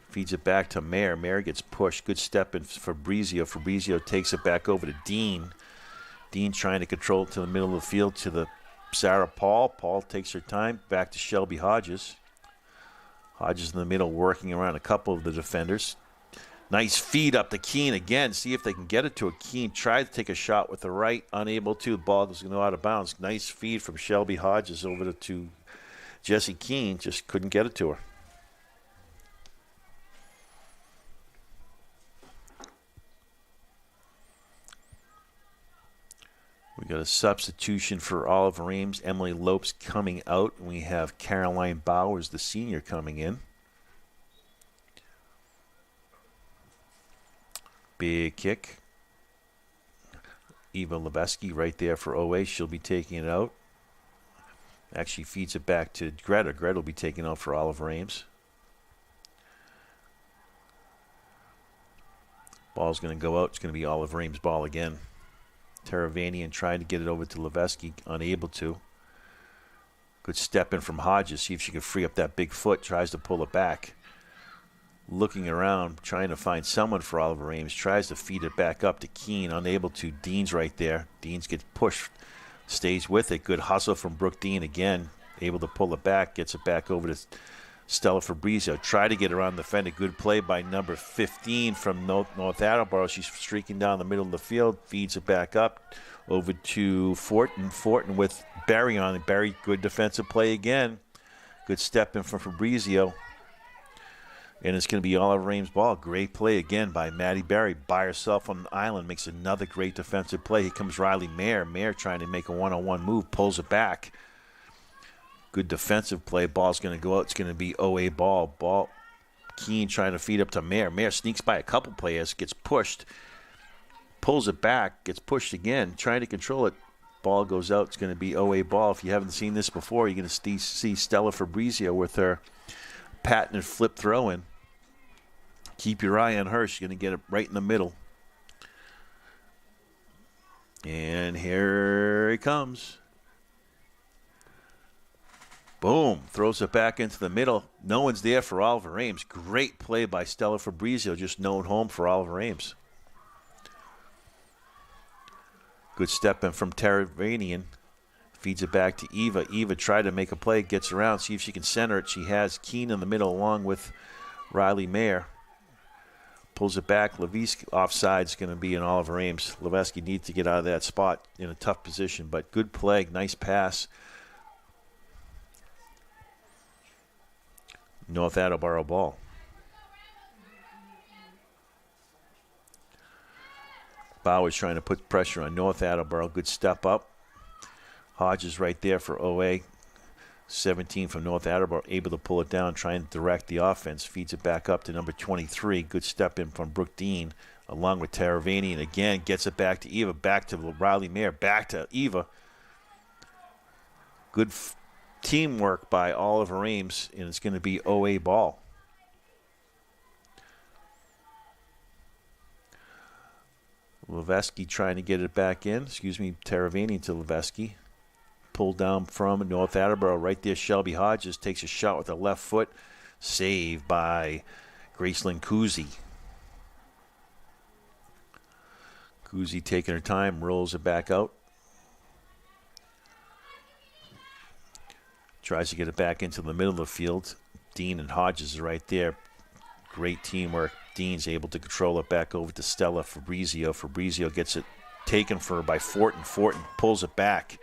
Feeds it back to Mayer. Mayer gets pushed. Good step in Fabrizio. Fabrizio takes it back over to Dean. Dean trying to control it to the middle of the field to the Sarah Paul. Paul takes her time. Back to Shelby Hodges. Hodges in the middle working around a couple of the defenders. Nice feed up to Keene again. See if they can get it to a Keene. Tried to take a shot with the right. Unable to. The ball was going to go out of bounds. Nice feed from Shelby Hodges over to Jessie Keene. Just couldn't get it to her. We got a substitution for Oliver Ames. Emily Lopes coming out. We have Caroline Bowers, the senior, coming in. Big kick. Eva Levesky right there for OA. She'll be taking it out. Actually feeds it back to Greta. Greta will be taking out for Oliver Ames. Ball's going to go out. It's going to be Oliver Ames' ball again. Teravanian trying to get it over to Levesky. Unable to. Good step in from Hodges. See if she can free up that big foot. Tries to pull it back. Looking around, trying to find someone for Oliver Ames. Tries to feed it back up to Keene. Unable to. Dean's right there. Dean's gets pushed. Stays with it. Good hustle from Brooke Dean again. Able to pull it back. Gets it back over to Stella Fabrizio. Try to get around the defender. Good play by number 15 from North Attleboro. She's streaking down the middle of the field. Feeds it back up over to Fortin. Fortin with Barry on it. Barry, good defensive play again. Good step in from Fabrizio. And it's going to be Oliver Ames' ball. Great play again by Maddie Berry. By herself on an island. Makes another great defensive play. Here comes Riley Mayer. Mayer trying to make a one-on-one move. Pulls it back. Good defensive play. Ball's going to go out. It's going to be OA ball. Ball. Keene trying to feed up to Mayer. Mayer sneaks by a couple players. Gets pushed. Pulls it back. Gets pushed again. Trying to control it. Ball goes out. It's going to be OA ball. If you haven't seen this before, you're going to see Stella Fabrizio with her patented flip throw-in. Keep your eye on her. She's going to get it right in the middle. And here he comes. Boom. Throws it back into the middle. No one's there for Oliver Ames. Great play by Stella Fabrizio. Just known home for Oliver Ames. Good step in from Taravanian. Feeds it back to Eva. Eva tried to make a play. Gets around. See if she can center it. She has Keene in the middle along with Riley Mayer. Pulls it back. Levisk offside is going to be in Oliver Ames. Leveski needs to get out of that spot in a tough position, but good play. Nice pass. North Attleboro ball. Bowers trying to put pressure on North Attleboro. Good step up. Hodges right there for OA. 17 from North Attleboro, able to pull it down, trying to direct the offense. Feeds it back up to number 23. Good step in from Brooke Dean, along with Taravani. And again, gets it back to Eva, back to Riley Mayer, back to Eva. Good teamwork by Oliver Ames, and it's going to be OA ball. Leveski trying to get it back in. Taravani to Leveski. Pulled down from North Attleboro. Right there, Shelby Hodges takes a shot with the left foot. Saved by Gracelyn Kuzi. Kuzi taking her time, rolls it back out. Tries to get it back into the middle of the field. Dean and Hodges are right there. Great teamwork. Dean's able to control it back over to Stella Fabrizio. Fabrizio gets it taken for her by Fortin. Fortin pulls it back.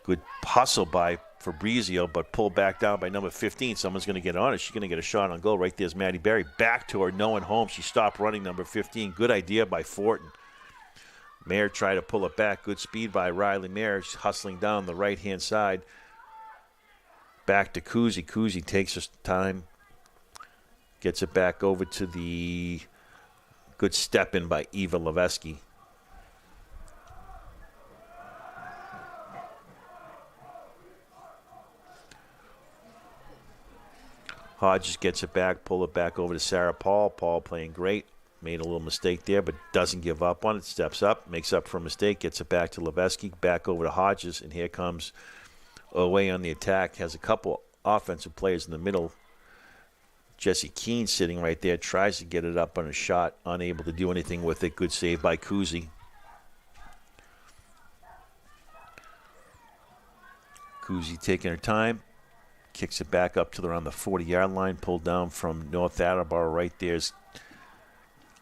Good hustle by Fabrizio, but pulled back down by number 15. Someone's going to get on it. She's going to get a shot on goal. Right there's Maddie Berry. Back to her, no one home. She stopped running, number 15. Good idea by Fortin. Mayer tried to pull it back. Good speed by Riley Mayer. She's hustling down the right-hand side. Back to Kuzi. Kuzi takes his time. Gets it back over to the good step in by Eva Leveski. Hodges gets it back, pull it back over to Sarah Paul. Paul playing great. Made a little mistake there, but doesn't give up on it. Steps up, makes up for a mistake, gets it back to Leveski, back over to Hodges, and here comes OA on the attack. Has a couple offensive players in the middle. Jesse Keene sitting right there, tries to get it up on a shot, unable to do anything with it. Good save by Kuzi. Kuzi taking her time. Kicks it back up to around the 40-yard line. Pulled down from North Attleboro. Right there's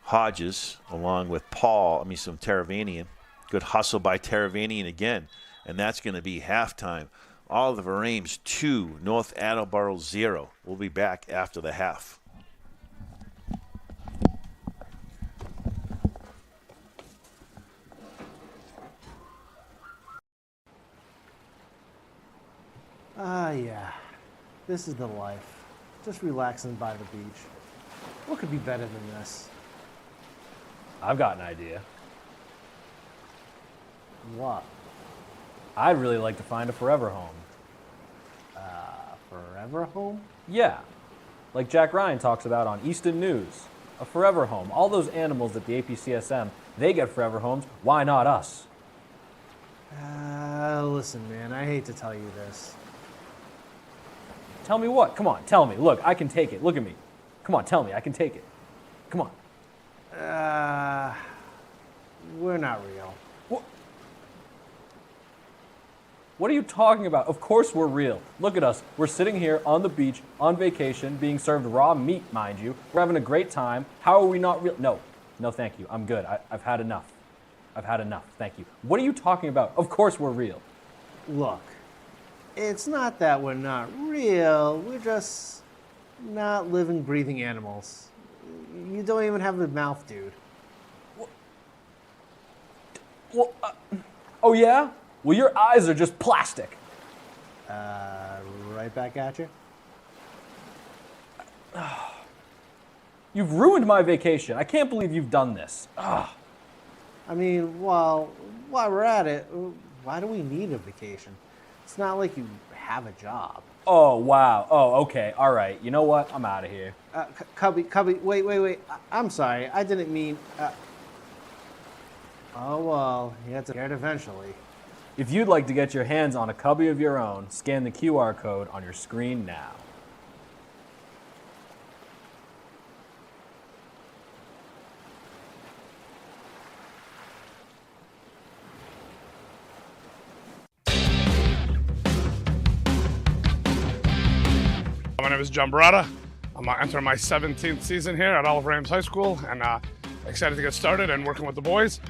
Hodges along with some Taravanian. Good hustle by Taravanian again. And that's going to be halftime. Oliver Ames 2, North Attleboro 0. We'll be back after the half. Yeah. This is the life. Just relaxing by the beach. What could be better than this? I've got an idea. What? I'd really like to find a forever home. Forever home? Yeah, like Jack Ryan talks about on Easton News. A forever home. All those animals at the APCSM, they get forever homes. Why not us? Listen, man, I hate to tell you this. Tell me what? Come on, tell me. Look, I can take it. Look at me. Come on, tell me. I can take it. Come on. We're not real. What are you talking about? Of course we're real. Look at us. We're sitting here on the beach, on vacation, being served raw meat, mind you. We're having a great time. How are we not real? No, thank you. I'm good. I've had enough. I've had enough. Thank you. What are you talking about? Of course we're real. Look, it's not that we're not real. We're not living, breathing animals. You don't even have a mouth, dude. Well, oh yeah? Well, your eyes are just plastic. Right back at you. You've ruined my vacation. I can't believe you've done this. Ugh. I mean, while we're at it, why do we need a vacation? It's not like you have a job. Oh, wow. Oh, okay. All right. You know what? I'm out of here. Cubby, wait. I'm sorry. I didn't mean... Oh, well, you have to get it eventually. If you'd like to get your hands on a cubby of your own, scan the QR code on your screen now. My name is John Barata. I'm entering my 17th season here at Attleboro Ames High School, and excited to get started and working with the boys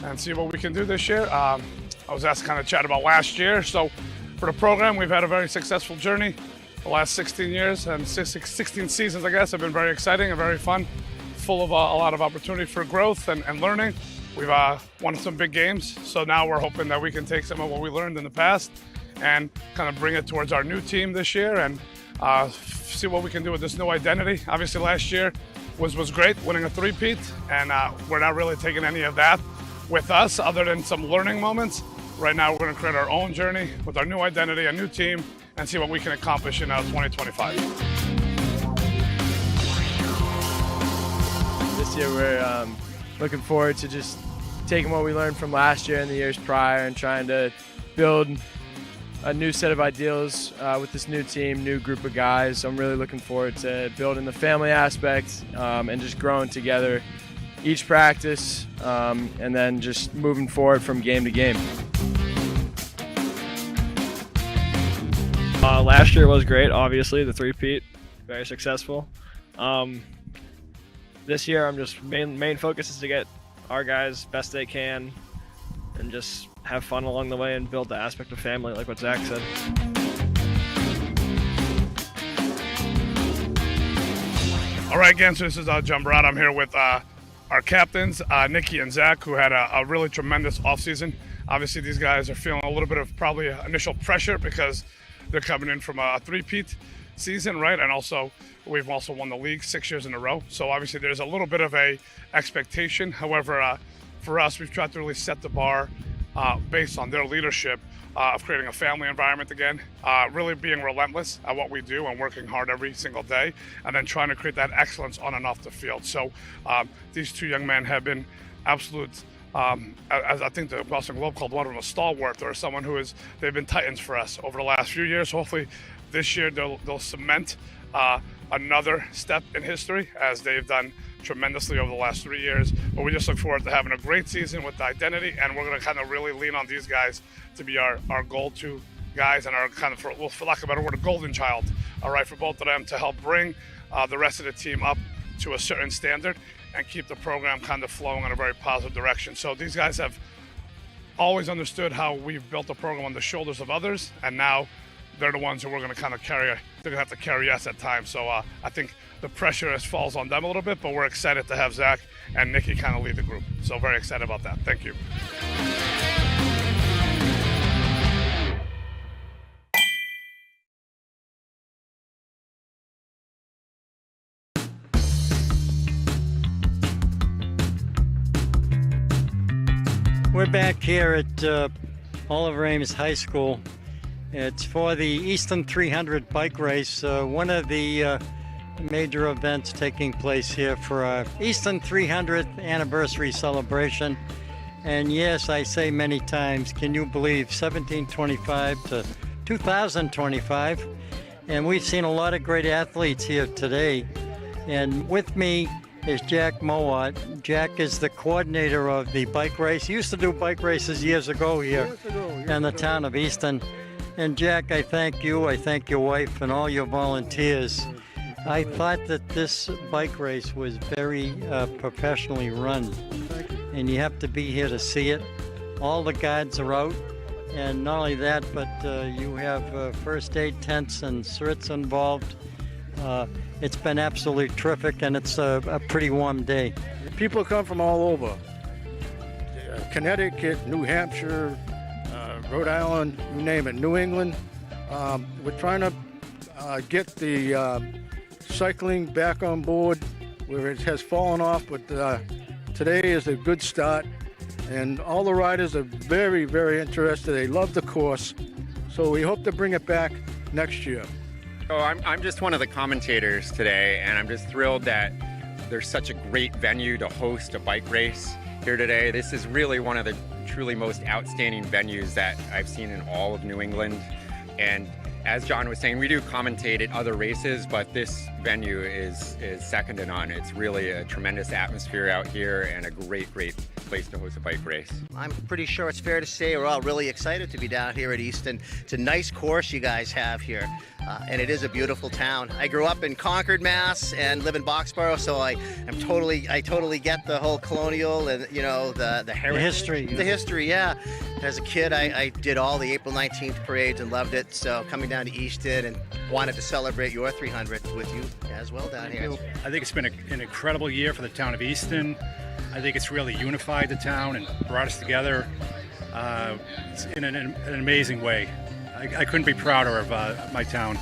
and see what we can do this year. I was asked to kind of chat about last year. So for the program, we've had a very successful journey. The last 16 years and 16 seasons, I guess, have been very exciting and very fun, full of a lot of opportunity for growth and learning. We've won some big games, so now we're hoping that we can take some of what we learned in the past and kind of bring it towards our new team this year and see what we can do with this new identity. Obviously last year was great, winning a three-peat, and we're not really taking any of that with us other than some learning moments. Right now we're going to create our own journey with our new identity, a new team, and see what we can accomplish in 2025. This year we're looking forward to just taking what we learned from last year and the years prior and trying to build a new set of ideals with this new team, new group of guys. So I'm really looking forward to building the family aspect and just growing together each practice and then just moving forward from game to game. Last year was great, obviously, the three-peat, very successful. This year I'm just main focus is to get our guys best they can and just have fun along the way and build the aspect of family, like what Zach said. All right, again, so this is John Barata. I'm here with our captains, Nikki and Zach, who had a really tremendous offseason. Obviously, these guys are feeling a little bit of probably initial pressure because they're coming in from a three-peat season, right? And also, we've also won the league 6 years in a row. So obviously, there's a little bit of a expectation. However, for us, we've tried to really set the bar based on their leadership of creating a family environment again, really being relentless at what we do and working hard every single day, and then trying to create that excellence on and off the field. So these two young men have been absolute, as I think the Boston Globe called one of them a stalwart, or someone they've been titans for us over the last few years. Hopefully this year they'll cement another step in history, as they've done tremendously over the last 3 years. But we just look forward to having a great season with the identity, and we're going to kind of really lean on these guys to be our go-to guys and our kind of, for lack of a better word, a golden child, all right, for both of them to help bring the rest of the team up to a certain standard and keep the program kind of flowing in a very positive direction. So these guys have always understood how we've built the program on the shoulders of others, and now they're the ones who we're going to kind of carry. They're going to have to carry us at times. So I think the pressure falls on them a little bit, but we're excited to have Zach and Nikki kind of lead the group. So very excited about that. Thank you. We're back here at Oliver Ames High School. It's for the Easton 300 bike race, one of the major events taking place here for our Easton 300th anniversary celebration. And yes, I say many times, can you believe 1725 to 2025? And we've seen a lot of great athletes here today. And with me is Jack Mowat. Jack is the coordinator of the bike race. He used to do bike races years ago here in the town of Easton. And Jack, I thank you, I thank your wife and all your volunteers. I thought that this bike race was very professionally run. And you have to be here to see it. All the guides are out. And not only that, but you have first aid tents and certs involved. It's been absolutely terrific, and it's a pretty warm day. People come from all over. Connecticut, New Hampshire, Rhode Island, you name it, New England. We're trying to get the cycling back on board where it has fallen off, but today is a good start. And all the riders are very, very interested. They love the course. So we hope to bring it back next year. Oh, I'm just one of the commentators today, and I'm just thrilled that there's such a great venue to host a bike race here today. This is really one of the truly most outstanding venues that I've seen in all of New England. And as John was saying, we do commentate at other races, but this venue is second to none. It's really a tremendous atmosphere out here and a great place to host a bike race. I'm pretty sure it's fair to say we're all really excited to be down here at Easton. It's a nice course you guys have here, and it is a beautiful town. I grew up in Concord, Mass, and live in Boxborough, so I totally get the whole colonial and the heritage, the history. Yeah. As a kid, I did all the April 19th parades and loved it. So coming down to Easton and wanted to celebrate your 300th with you as well down here. I think it's been an incredible year for the town of Easton. I think it's really unified the town and brought us together in an amazing way. I couldn't be prouder of my town.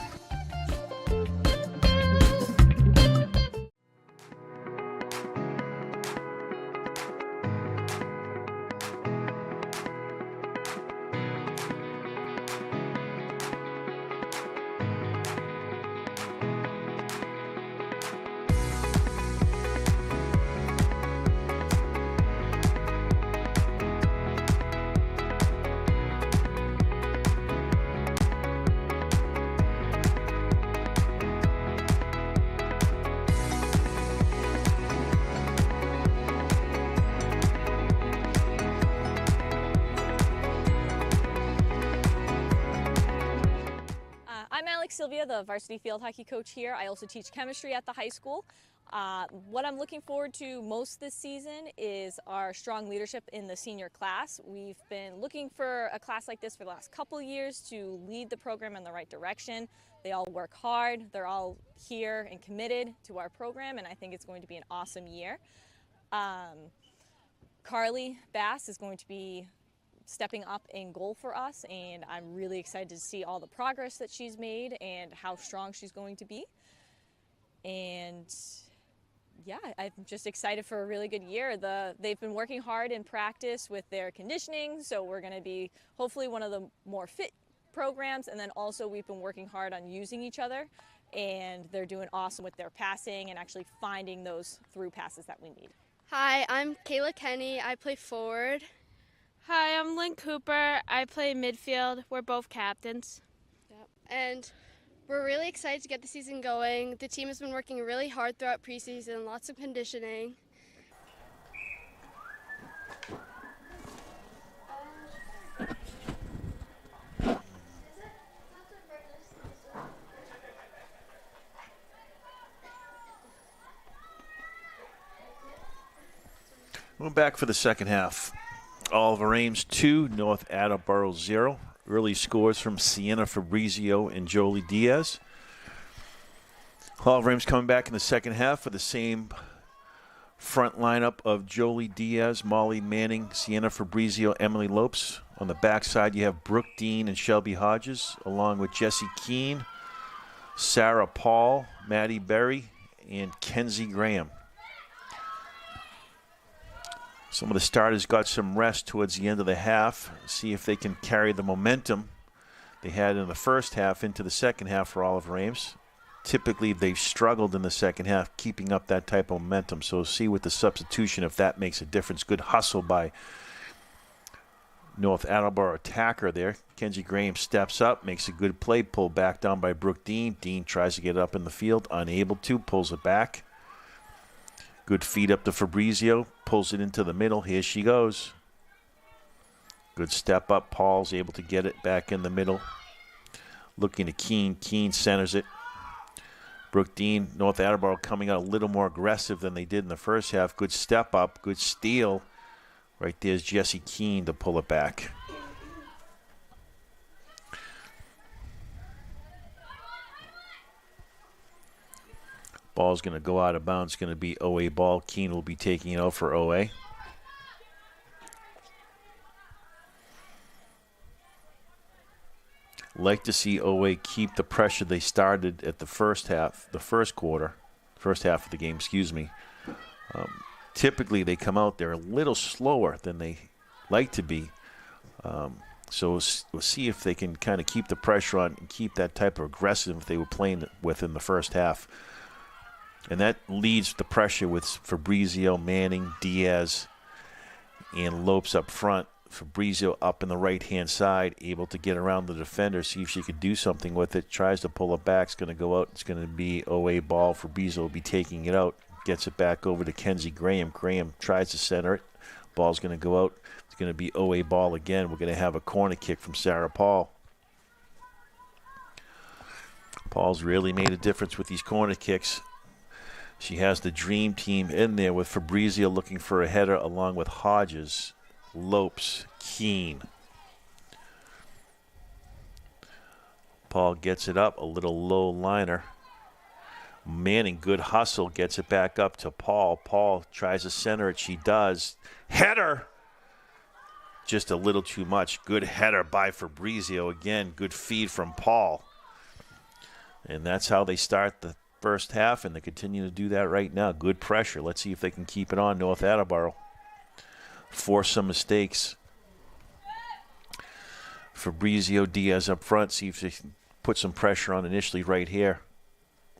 Sylvia, the varsity field hockey coach here. I also teach chemistry at the high school. What I'm looking forward to most this season is our strong leadership in the senior class. We've been looking for a class like this for the last couple years to lead the program in the right direction. They all work hard. They're all here and committed to our program, and I think it's going to be an awesome year. Carly Bass is going to be stepping up in goal for us, and I'm really excited to see all the progress that she's made and how strong she's going to be. And yeah, I'm just excited for a really good year. They've been working hard in practice with their conditioning, so we're going to be hopefully one of the more fit programs, and then also we've been working hard on using each other, and they're doing awesome with their passing and actually finding those through passes that we need. Hi, I'm Kayla Kenny. I play forward. Hi, I'm Lynn Cooper. I play midfield. We're both captains. Yep. And we're really excited to get the season going. The team has been working really hard throughout preseason, lots of conditioning. We're back for the second half. Oliver Ames 2, North Attleboro 0. Early scores from Sienna Fabrizio and Jolie Diaz. Oliver Ames coming back in the second half for the same front lineup of Jolie Diaz, Molly Manning, Sienna Fabrizio, Emily Lopes. On the backside, you have Brooke Dean and Shelby Hodges, along with Jessie Keene, Sarah Paul, Maddie Berry, and Kenzie Graham. Some of the starters got some rest towards the end of the half. See if they can carry the momentum they had in the first half into the second half for Oliver Ames. Typically, they've struggled in the second half keeping up that type of momentum. So see with the substitution if that makes a difference. Good hustle by North Attleboro attacker there. Kenzie Graham steps up, makes a good play, pulled back down by Brooke Dean. Dean tries to get up in the field, unable to, pulls it back. Good feed up to Fabrizio, pulls it into the middle. Here she goes. Good step up. Paul's able to get it back in the middle. Looking to Keene. Keene centers it. Brooke Dean, North Attleboro coming out a little more aggressive than they did in the first half. Good step up, good steal. Right there's Jessie Keene to pull it back. Ball's going to go out of bounds. It's going to be OA ball. Keene will be taking it out for OA. Like to see OA keep the pressure they started at the first half of the game, excuse me. Typically they come out there a little slower than they like to be. So we'll see if they can kind of keep the pressure on and keep that type of aggressive they were playing with in the first half. And that leads the pressure with Fabrizio, Manning, Diaz, and Lopes up front. Fabrizio up in the right-hand side, able to get around the defender, see if she could do something with it. Tries to pull it back. It's going to go out. It's going to be OA ball. Fabrizio will be taking it out. Gets it back over to Kenzie Graham. Graham tries to center it. Ball's going to go out. It's going to be OA ball again. We're going to have a corner kick from Sarah Paul. Paul's really made a difference with these corner kicks. She has the dream team in there with Fabrizio looking for a header along with Hodges, Lopes, Keene. Paul gets it up, a little low liner. Manning, good hustle, gets it back up to Paul. Paul tries to center it. She does. Header! Just a little too much. Good header by Fabrizio. Again, good feed from Paul. And that's how they start the first half, and they continue to do that right now. Good pressure. Let's see if they can keep it on North Attleboro. Force some mistakes. Fabrizio, Diaz up front. See if they can put some pressure on initially right here.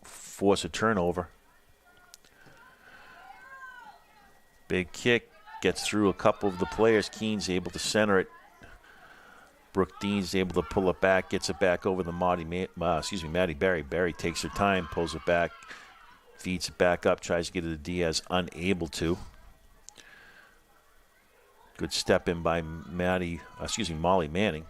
Force a turnover. Big kick. Gets through a couple of the players. Keene's able to center it. Brooke Dean's able to pull it back. Gets it back over the Maddie Berry. Berry takes her time. Pulls it back. Feeds it back up. Tries to get it to Diaz. Unable to. Good step in by Molly Manning.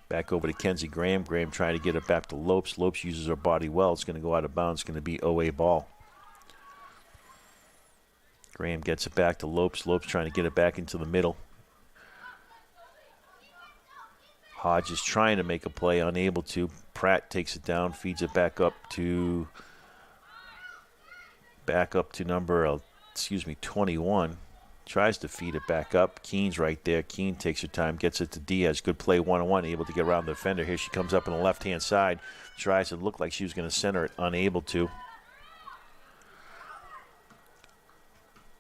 Back over to Kenzie Graham. Graham trying to get it back to Lopes. Lopes uses her body well. It's going to go out of bounds. It's going to be OA ball. Graham gets it back to Lopes. Lopes trying to get it back into the middle. Hodge is trying to make a play, unable to. Pratt takes it down, feeds it back up to number 21. Tries to feed it back up. Keene's right there. Keene takes her time, gets it to Diaz. Good play one-on-one, able to get around the defender. Here she comes up on the left-hand side. Tries to look like she was going to center it, unable to.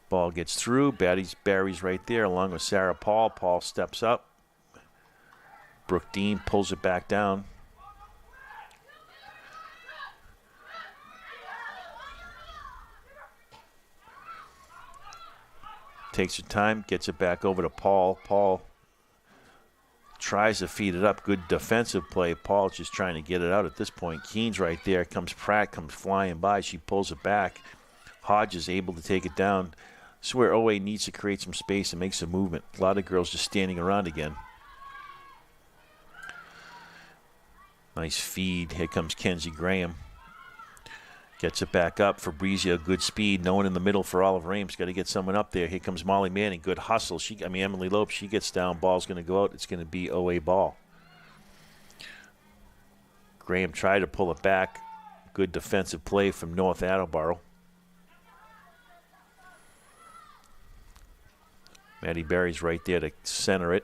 Ball gets through. Barry's right there along with Sarah Paul. Paul steps up. Brooke Dean pulls it back down. Takes her time, gets it back over to Paul. Paul tries to feed it up. Good defensive play. Paul's just trying to get it out at this point. Keene's right there. Pratt comes flying by. She pulls it back. Hodge is able to take it down. This is where OA needs to create some space and make some movement. A lot of girls just standing around again. Nice feed. Here comes Kenzie Graham. Gets it back up. Fabrizio, good speed. No one in the middle for Olive Ames. Got to get someone up there. Here comes Molly Manning. Good hustle. Emily Lopes, she gets down. Ball's going to go out. It's going to be OA ball. Graham tried to pull it back. Good defensive play from North Attleboro. Maddie Berry's right there to center it.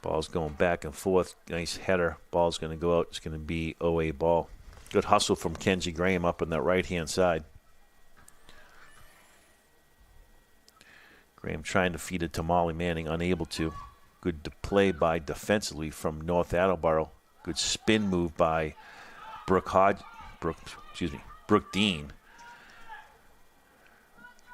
Ball's going back and forth. Nice header. Ball's going to go out. It's going to be OA ball. Good hustle from Kenzie Graham up on that right-hand side. Graham trying to feed it to Molly Manning, unable to. Good play by defensively from North Attleboro. Good spin move by Brooke Dean.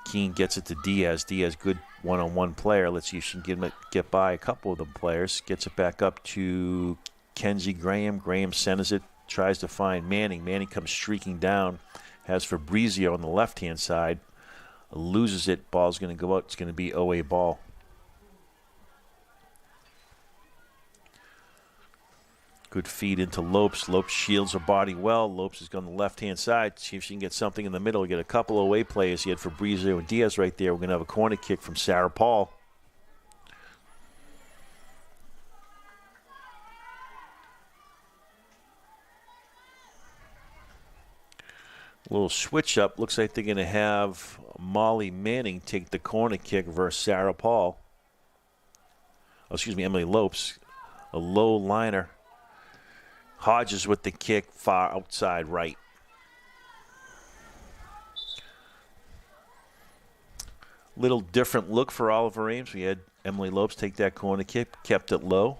Keene gets it to Diaz. Diaz, good one-on-one player. Let's see if she can get by a couple of the players. Gets it back up to Kenzie Graham. Graham centers it, tries to find Manning. Manning comes streaking down. Has Fabrizio on the left-hand side. Loses it. Ball's going to go out. It's going to be OA ball. Good feed into Lopes. Lopes shields her body well. Lopes is on the left-hand side. See if she can get something in the middle. Get a couple of away players. He had Fabrizio and Diaz right there. We're going to have a corner kick from Sarah Paul. Little switch up. Looks like they're going to have Molly Manning take the corner kick versus Sarah Paul. Oh, excuse me, Emily Lopes. A low liner. Hodges with the kick far outside right. Little different look for Oliver Ames. We had Emily Lopes take that corner kick, kept it low.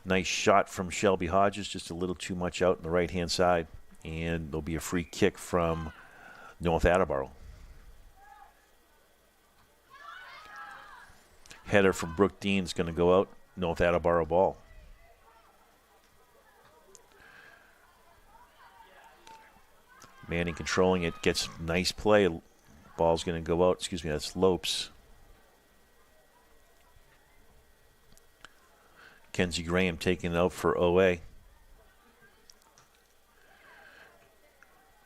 Nice shot from Shelby Hodges, just a little too much out on the right-hand side. And there'll be a free kick from North Attleboro. Header from Brooke Dean is going to go out. North Attleboro ball. Manning controlling it, gets nice play. Ball's going to go out. Excuse me, that's Lopes. Kenzie Graham taking it out for OA.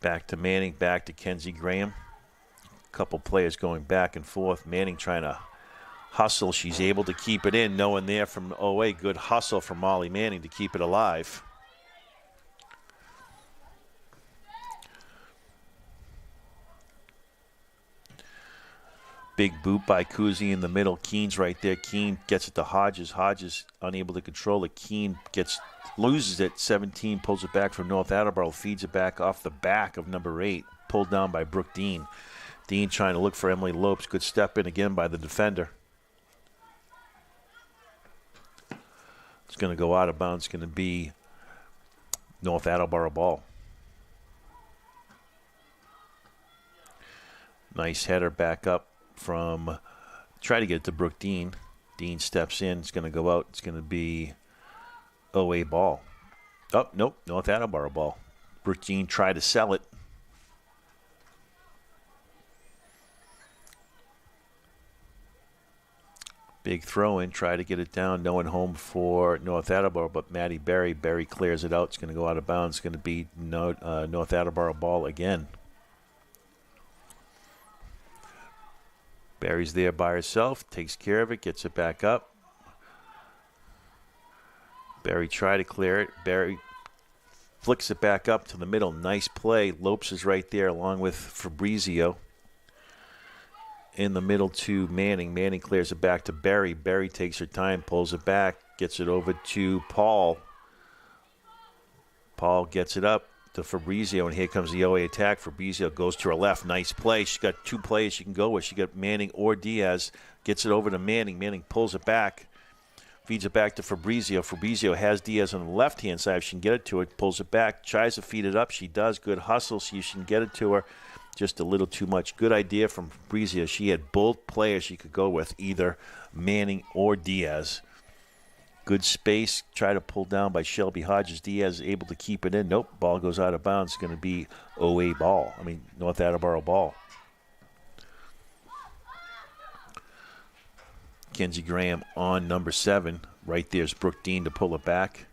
Back to Manning, back to Kenzie Graham. A couple players going back and forth. Manning trying to hustle. She's able to keep it in. No one there from OA. Good hustle from Molly Manning to keep it alive. Big boot by Kuzi in the middle. Keen's right there. Keen gets it to Hodges. Hodges unable to control it. Keen loses it. 17 pulls it back from North Attleboro. Feeds it back off the back of number 8. Pulled down by Brooke Dean. Dean trying to look for Emily Lopes. Good step in again by the defender. It's going to go out of bounds. It's going to be North Attleboro ball. Nice header back up from, try to get it to Brooke Dean. Dean steps in. It's going to go out. It's going to be OA ball. Oh, nope. North Attleboro ball. Brooke Dean tried to sell it. Big throw in. Try to get it down. No one home for North Attleboro, but Maddie Berry. Berry clears it out. It's going to go out of bounds. It's going to be North Attleboro ball again. Barry's there by herself, takes care of it, gets it back up. Barry tried to clear it. Barry flicks it back up to the middle. Nice play. Lopes is right there along with Fabrizio. In the middle to Manning. Manning clears it back to Barry. Barry takes her time, pulls it back, gets it over to Paul. Paul gets it up to Fabrizio, and here comes the OA attack. Fabrizio goes to her left. Nice play. She's got 2 plays she can go with. She got Manning or Diaz. Gets it over to Manning. Manning pulls it back. Feeds it back to Fabrizio. Fabrizio has Diaz on the left-hand side. If she can get it to her, pulls it back. Tries to feed it up. She does. Good hustle. See if she can get it to her. Just a little too much. Good idea from Fabrizio. She had both players she could go with, either Manning or Diaz. Good space. Try to pull down by Shelby Hodges. Diaz is able to keep it in. Nope. Ball goes out of bounds. It's going to be OA ball. North Attleboro ball. Kenzie Graham on number 7. Right there's Brooke Dean to pull it back.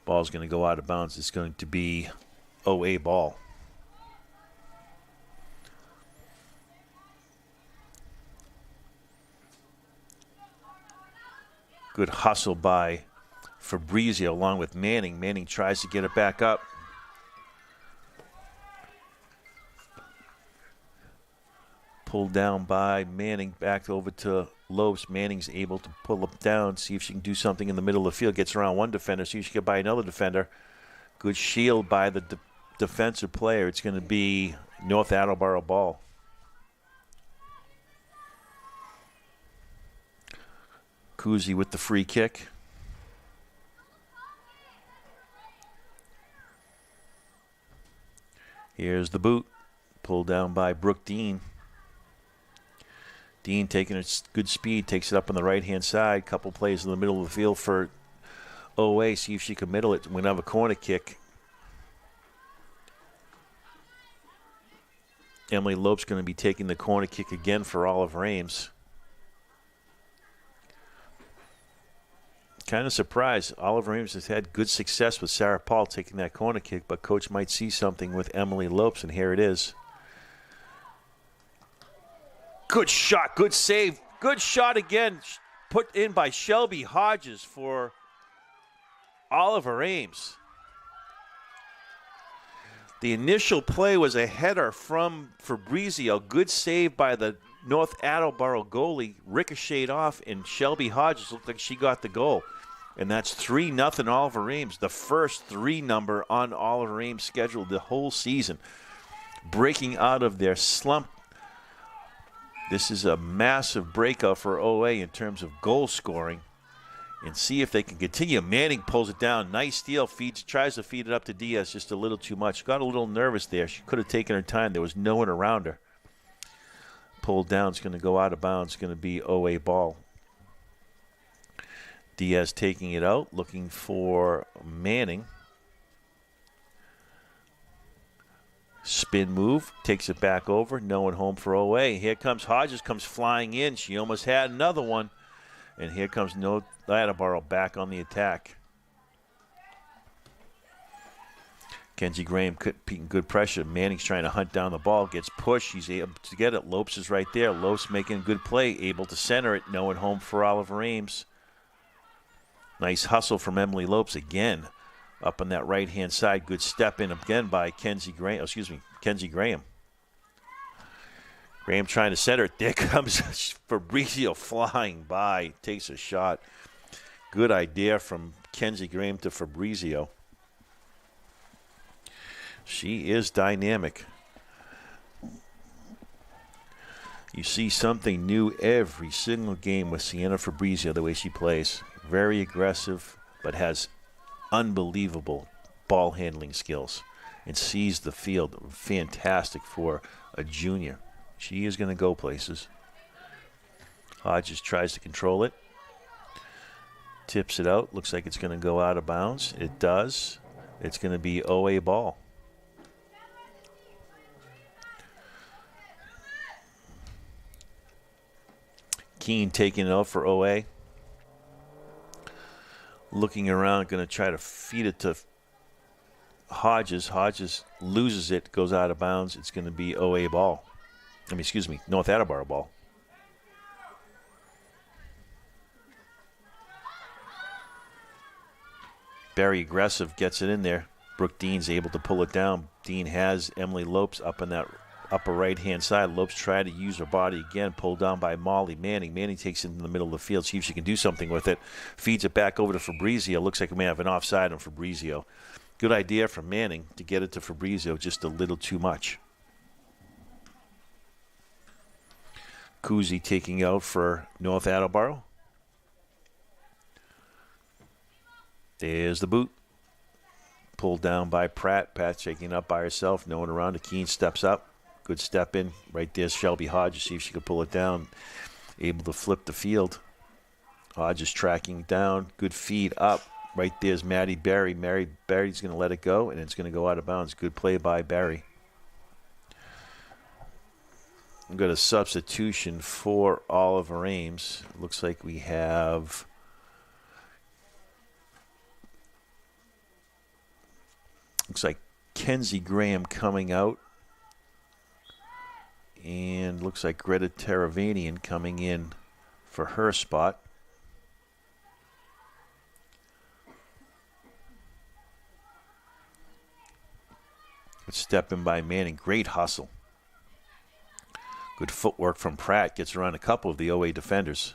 Ball's going to go out of bounds. It's going to be OA ball. Good hustle by Fabrizio along with Manning. Manning tries to get it back up. Pulled down by Manning. Back over to Lopes. Manning's able to pull it down. See if she can do something in the middle of the field. Gets around one defender. See if she can get by another defender. Good shield by the defensive player. It's going to be North Attleboro ball. Kuzi with the free kick. Here's the boot. Pulled down by Brooke Dean. Dean taking its good speed, takes it up on the right-hand side. Couple plays in the middle of the field for OA. See if she can middle it. We're going to have a corner kick. Emily Lopes going to be taking the corner kick again for Oliver Ames. Kind of surprised. Oliver Ames has had good success with Sarah Paul taking that corner kick, but coach might see something with Emily Lopes, and here it is. Good shot, good save, good shot again, put in by Shelby Hodges for Oliver Ames. The initial play was a header from Fabrizio. Good save by the North Attleboro goalie. Ricocheted off, and Shelby Hodges looked like she got the goal. And that's 3-0 Oliver Ames, the first 3 number on Oliver Ames' schedule the whole season. Breaking out of their slump. This is a massive breakout for OA in terms of goal scoring. And see if they can continue. Manning pulls it down. Nice steal. Tries to feed it up to Diaz just a little too much. Got a little nervous there. She could have taken her time. There was no one around her. Pulled down. It's going to go out of bounds. It's going to be OA ball. Diaz taking it out, looking for Manning. Spin move, takes it back over, no one home for OA. Here comes Hodges, comes flying in. She almost had another one. And here comes North Attleboro back on the attack. Kenzie Graham keeping good pressure. Manning's trying to hunt down the ball, gets pushed. He's able to get it. Lopes is right there. Lopes making a good play, able to center it. No one home for Oliver Ames. Nice hustle from Emily Lopes again. Up on that right-hand side. Good step in again by Kenzie Graham. Graham trying to center it. There comes Fabrizio flying by. Takes a shot. Good idea from Kenzie Graham to Fabrizio. She is dynamic. You see something new every single game with Sienna Fabrizio, the way she plays. Very aggressive, but has unbelievable ball handling skills and sees the field. Fantastic for a junior. She is going to go places. Hodges tries to control it. Tips it out. Looks like it's going to go out of bounds. It does. It's going to be OA ball. Keene taking it out for OA. Looking around, going to try to feed it to Hodges. Hodges loses it, goes out of bounds. It's going to be OA ball. North Attleboro ball. Very aggressive, gets it in there. Brooke Dean's able to pull it down. Dean has Emily Lopes up on that upper right-hand side. Lopes tried to use her body again, pulled down by Molly Manning. Manning takes it in the middle of the field, see if she can do something with it. Feeds it back over to Fabrizio. Looks like we may have an offside on Fabrizio. Good idea from Manning to get it to Fabrizio, just a little too much. Kuzi taking out for North Attleboro. There's the boot. Pulled down by Pratt. Pratt shaking up by herself. No one around. Keene steps up. Good step in. Right there's Shelby Hodges. See if she could pull it down. Able to flip the field. Hodges tracking down. Good feed up. Right there's Maddie Barry. Barry's going to let it go, and it's going to go out of bounds. Good play by Barry. We've got a substitution for Oliver Ames. Looks like we have Kenzie Graham coming out. And looks like Greta Teravanian coming in for her spot. Good step in by Manning. Great hustle. Good footwork from Pratt. Gets around a couple of the OA defenders.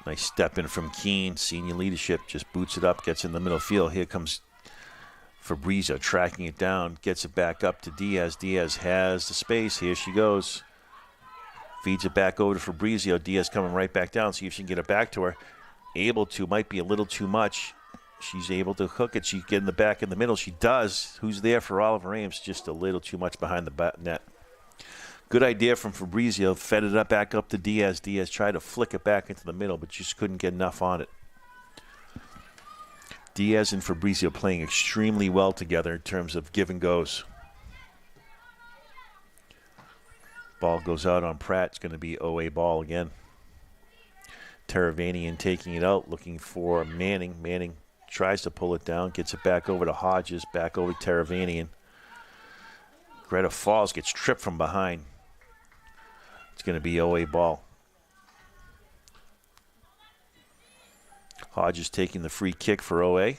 Nice step in from Keene. Senior leadership. Just boots it up. Gets in the middle field. Here comes Fabrizio tracking it down. Gets it back up to Diaz. Diaz has the space. Here she goes. Feeds it back over to Fabrizio. Diaz coming right back down. See if she can get it back to her. Able to. Might be a little too much. She's able to hook it. She get in the back in the middle. She does. Who's there for Oliver Ames? Just a little too much behind the net. Good idea from Fabrizio. Fed it up back up to Diaz. Diaz tried to flick it back into the middle, but just couldn't get enough on it. Diaz and Fabrizio playing extremely well together in terms of give and goes. Ball goes out on Pratt. It's going to be OA ball again. Teravanian taking it out, looking for Manning. Manning tries to pull it down, gets it back over to Hodges, back over to Teravanian. Greta falls, gets tripped from behind. It's going to be OA ball. Hodges taking the free kick for OA.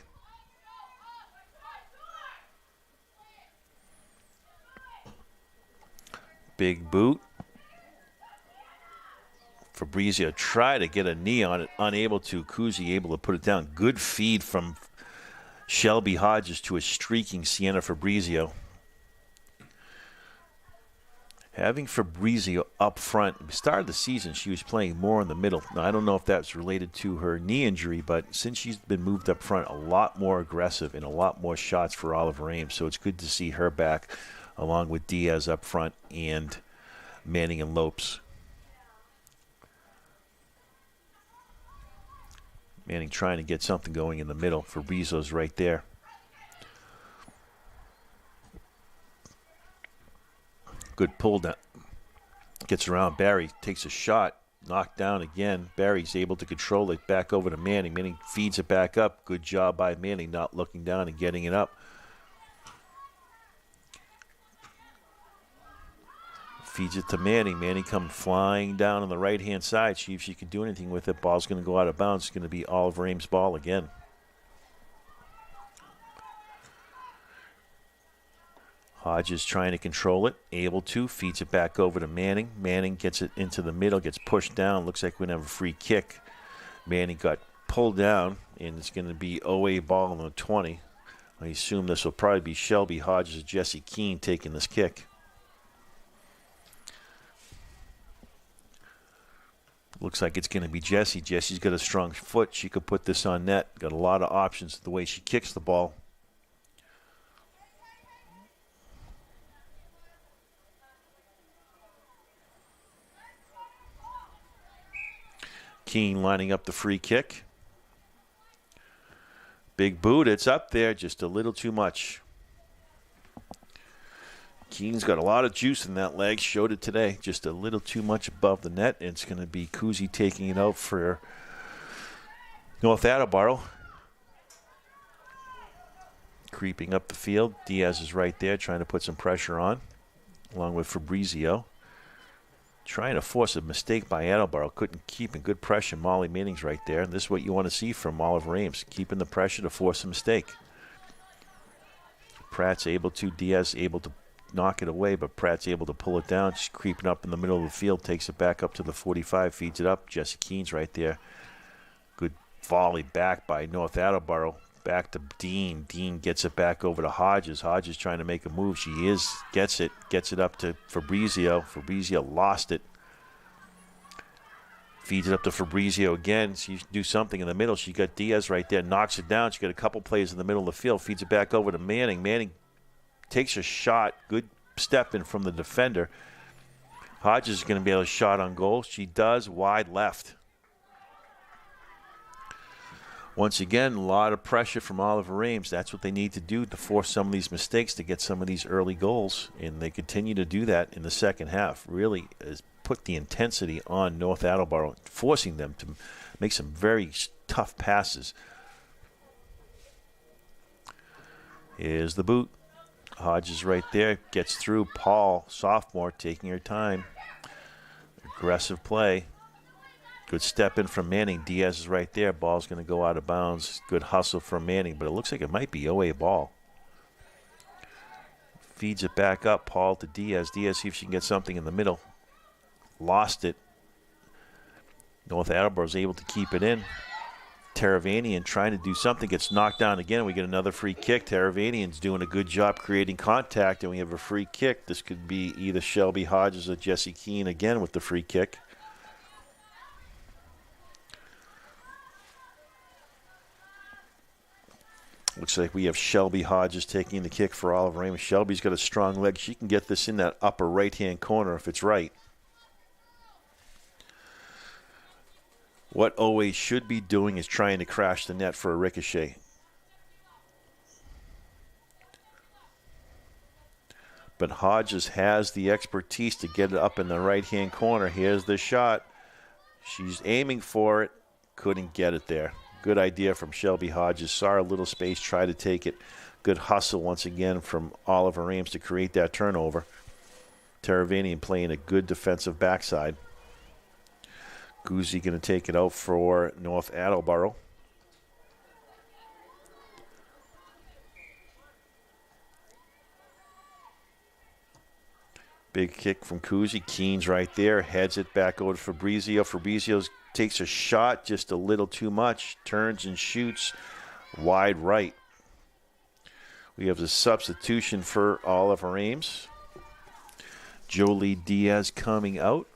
Big boot. Fabrizio tried to get a knee on it, unable to. Kuzi able to put it down. Good feed from Shelby Hodges to a streaking Sienna Fabrizio. Having Fabrizio up front, we started the season, she was playing more in the middle. Now, I don't know if that's related to her knee injury, but since she's been moved up front, a lot more aggressive and a lot more shots for Oliver Ames. So it's good to see her back along with Diaz up front and Manning and Lopes. Manning trying to get something going in the middle. Fabrizio's right there. Good pull down. Gets around Barry. Takes a shot. Knocked down again. Barry's able to control it. Back over to Manning. Manning feeds it back up. Good job by Manning not looking down and getting it up. Feeds it to Manning. Manning comes flying down on the right-hand side. See if she can do anything with it. Ball's going to go out of bounds. It's going to be Oliver Ames' ball again. Hodges trying to control it, able to, feeds it back over to Manning. Manning gets it into the middle, gets pushed down. Looks like we're going to have a free kick. Manning got pulled down, and it's going to be OA ball on the 20. I assume this will probably be Shelby Hodges or Jesse Keene taking this kick. Looks like it's going to be Jessie. Jessie's got a strong foot. She could put this on net. Got a lot of options the way she kicks the ball. Keene lining up the free kick. Big boot, it's up there, just a little too much. Keene's got a lot of juice in that leg, showed it today, just a little too much above the net. It's going to be Kuzi taking it out for North Attleboro. Creeping up the field, Diaz is right there trying to put some pressure on, along with Fabrizio. Trying to force a mistake by Attleboro. Couldn't keep in good pressure. Molly Manning's right there. And this is what you want to see from Oliver Ames. Keeping the pressure to force a mistake. Pratt's able to. Diaz able to knock it away, but Pratt's able to pull it down. She's creeping up in the middle of the field. Takes it back up to the 45. Feeds it up. Jesse Keene's right there. Good volley back by North Attleboro. Back to Dean. Dean gets it back over to Hodges. Hodges trying to make a move. She gets it up to Fabrizio. Fabrizio lost it. Feeds it up to Fabrizio again. She do something in the middle. She got Diaz right there. Knocks it down. She got a couple plays in the middle of the field. Feeds it back over to Manning. Manning takes a shot. Good step in from the defender. Hodges is going to be able to shot on goal. She does. Wide left. Once again, a lot of pressure from Oliver Ames. That's what they need to do to force some of these mistakes to get some of these early goals. And they continue to do that in the second half. Really has put the intensity on North Attleboro, forcing them to make some very tough passes. Here's the boot. Hodges right there. Gets through. Paul, sophomore, taking her time. Aggressive play. Good step in from Manning. Diaz is right there. Ball's going to go out of bounds. Good hustle from Manning, but it looks like it might be OA ball. Feeds it back up. Paul to Diaz. Diaz, see if she can get something in the middle. Lost it. North Attleboro is able to keep it in. Teravanian trying to do something. Gets knocked down again. We get another free kick. Teravanian's doing a good job creating contact, and we have a free kick. This could be either Shelby Hodges or Jesse Keene again with the free kick. Looks like we have Shelby Hodges taking the kick for Oliver Ames. Shelby's got a strong leg. She can get this in that upper right-hand corner if it's right. What OA should be doing is trying to crash the net for a ricochet. But Hodges has the expertise to get it up in the right-hand corner. Here's the shot. She's aiming for it. Couldn't get it there. Good idea from Shelby Hodges. Saw a little space, tried to take it. Good hustle once again from Oliver Ames to create that turnover. Teravanian playing a good defensive backside. Guzzi going to take it out for North Attleboro. Big kick from Kuzi. Keen's right there. Heads it back over to Fabrizio. Fabrizio takes a shot just a little too much. Turns and shoots wide right. We have the substitution for Oliver Ames. Jolie Diaz coming out.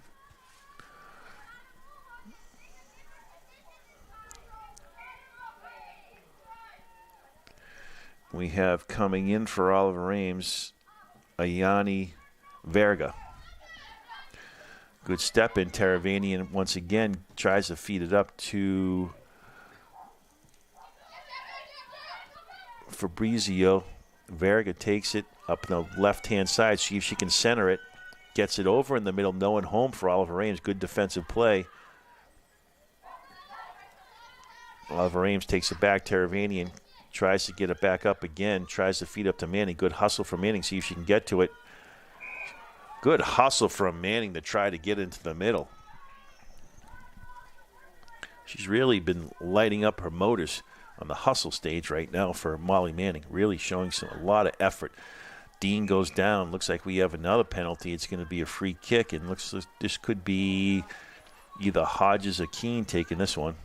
We have coming in for Oliver Ames, Ayani Verga. Good step in. Taravanian once again tries to feed it up to Fabrizio. Verga takes it up the left-hand side, see if she can center it. Gets it over in the middle, no one home for Oliver Ames. Good defensive play. Oliver Ames takes it back. Taravanian tries to get it back up again. Tries to feed up to Manning. Good hustle from Manning. See if she can get to it. Good hustle from Manning to try to get into the middle. She's really been lighting up her motors on the hustle stage right now for Molly Manning. Really showing a lot of effort. Dean goes down. Looks like we have another penalty. It's going to be a free kick. And looks like this could be either Hodges or Keene taking this one.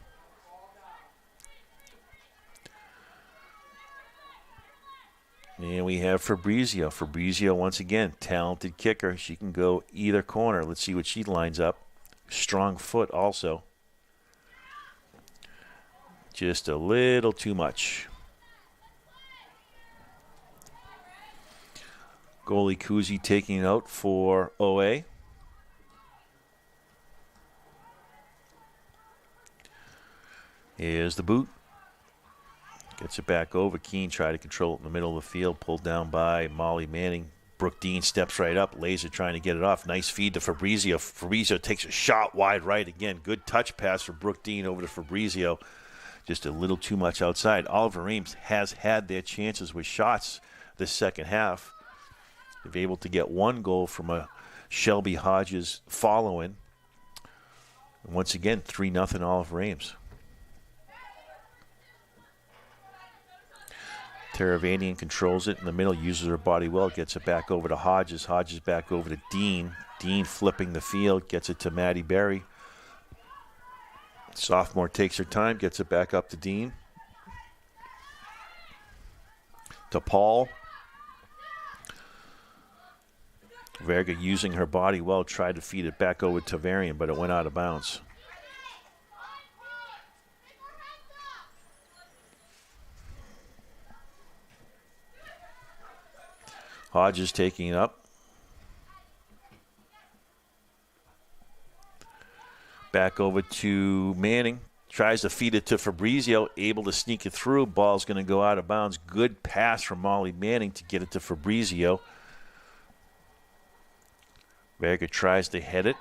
And we have Fabrizio. Fabrizio, once again, talented kicker. She can go either corner. Let's see what she lines up. Strong foot also. Just a little too much. Goalie Kuzi taking it out for OA. Here's the boot. Gets it back over. Keene tried to control it in the middle of the field. Pulled down by Molly Manning. Brooke Dean steps right up. Laser trying to get it off. Nice feed to Fabrizio. Fabrizio takes a shot wide right again. Good touch pass for Brooke Dean over to Fabrizio. Just a little too much outside. Oliver Ames has had their chances with shots this second half. They've able to get one goal from a Shelby Hodges following. And once again, 3-0 Oliver Ames. Taravanian controls it in the middle, uses her body well, gets it back over to Hodges. Hodges back over to Dean. Dean flipping the field, gets it to Maddie Berry. Sophomore takes her time, gets it back up to Dean. To Paul. Verga using her body well, tried to feed it back over to Varian, but it went out of bounds. Hodges taking it up. Back over to Manning. Tries to feed it to Fabrizio. Able to sneak it through. Ball's going to go out of bounds. Good pass from Molly Manning to get it to Fabrizio. Verga tries to head it.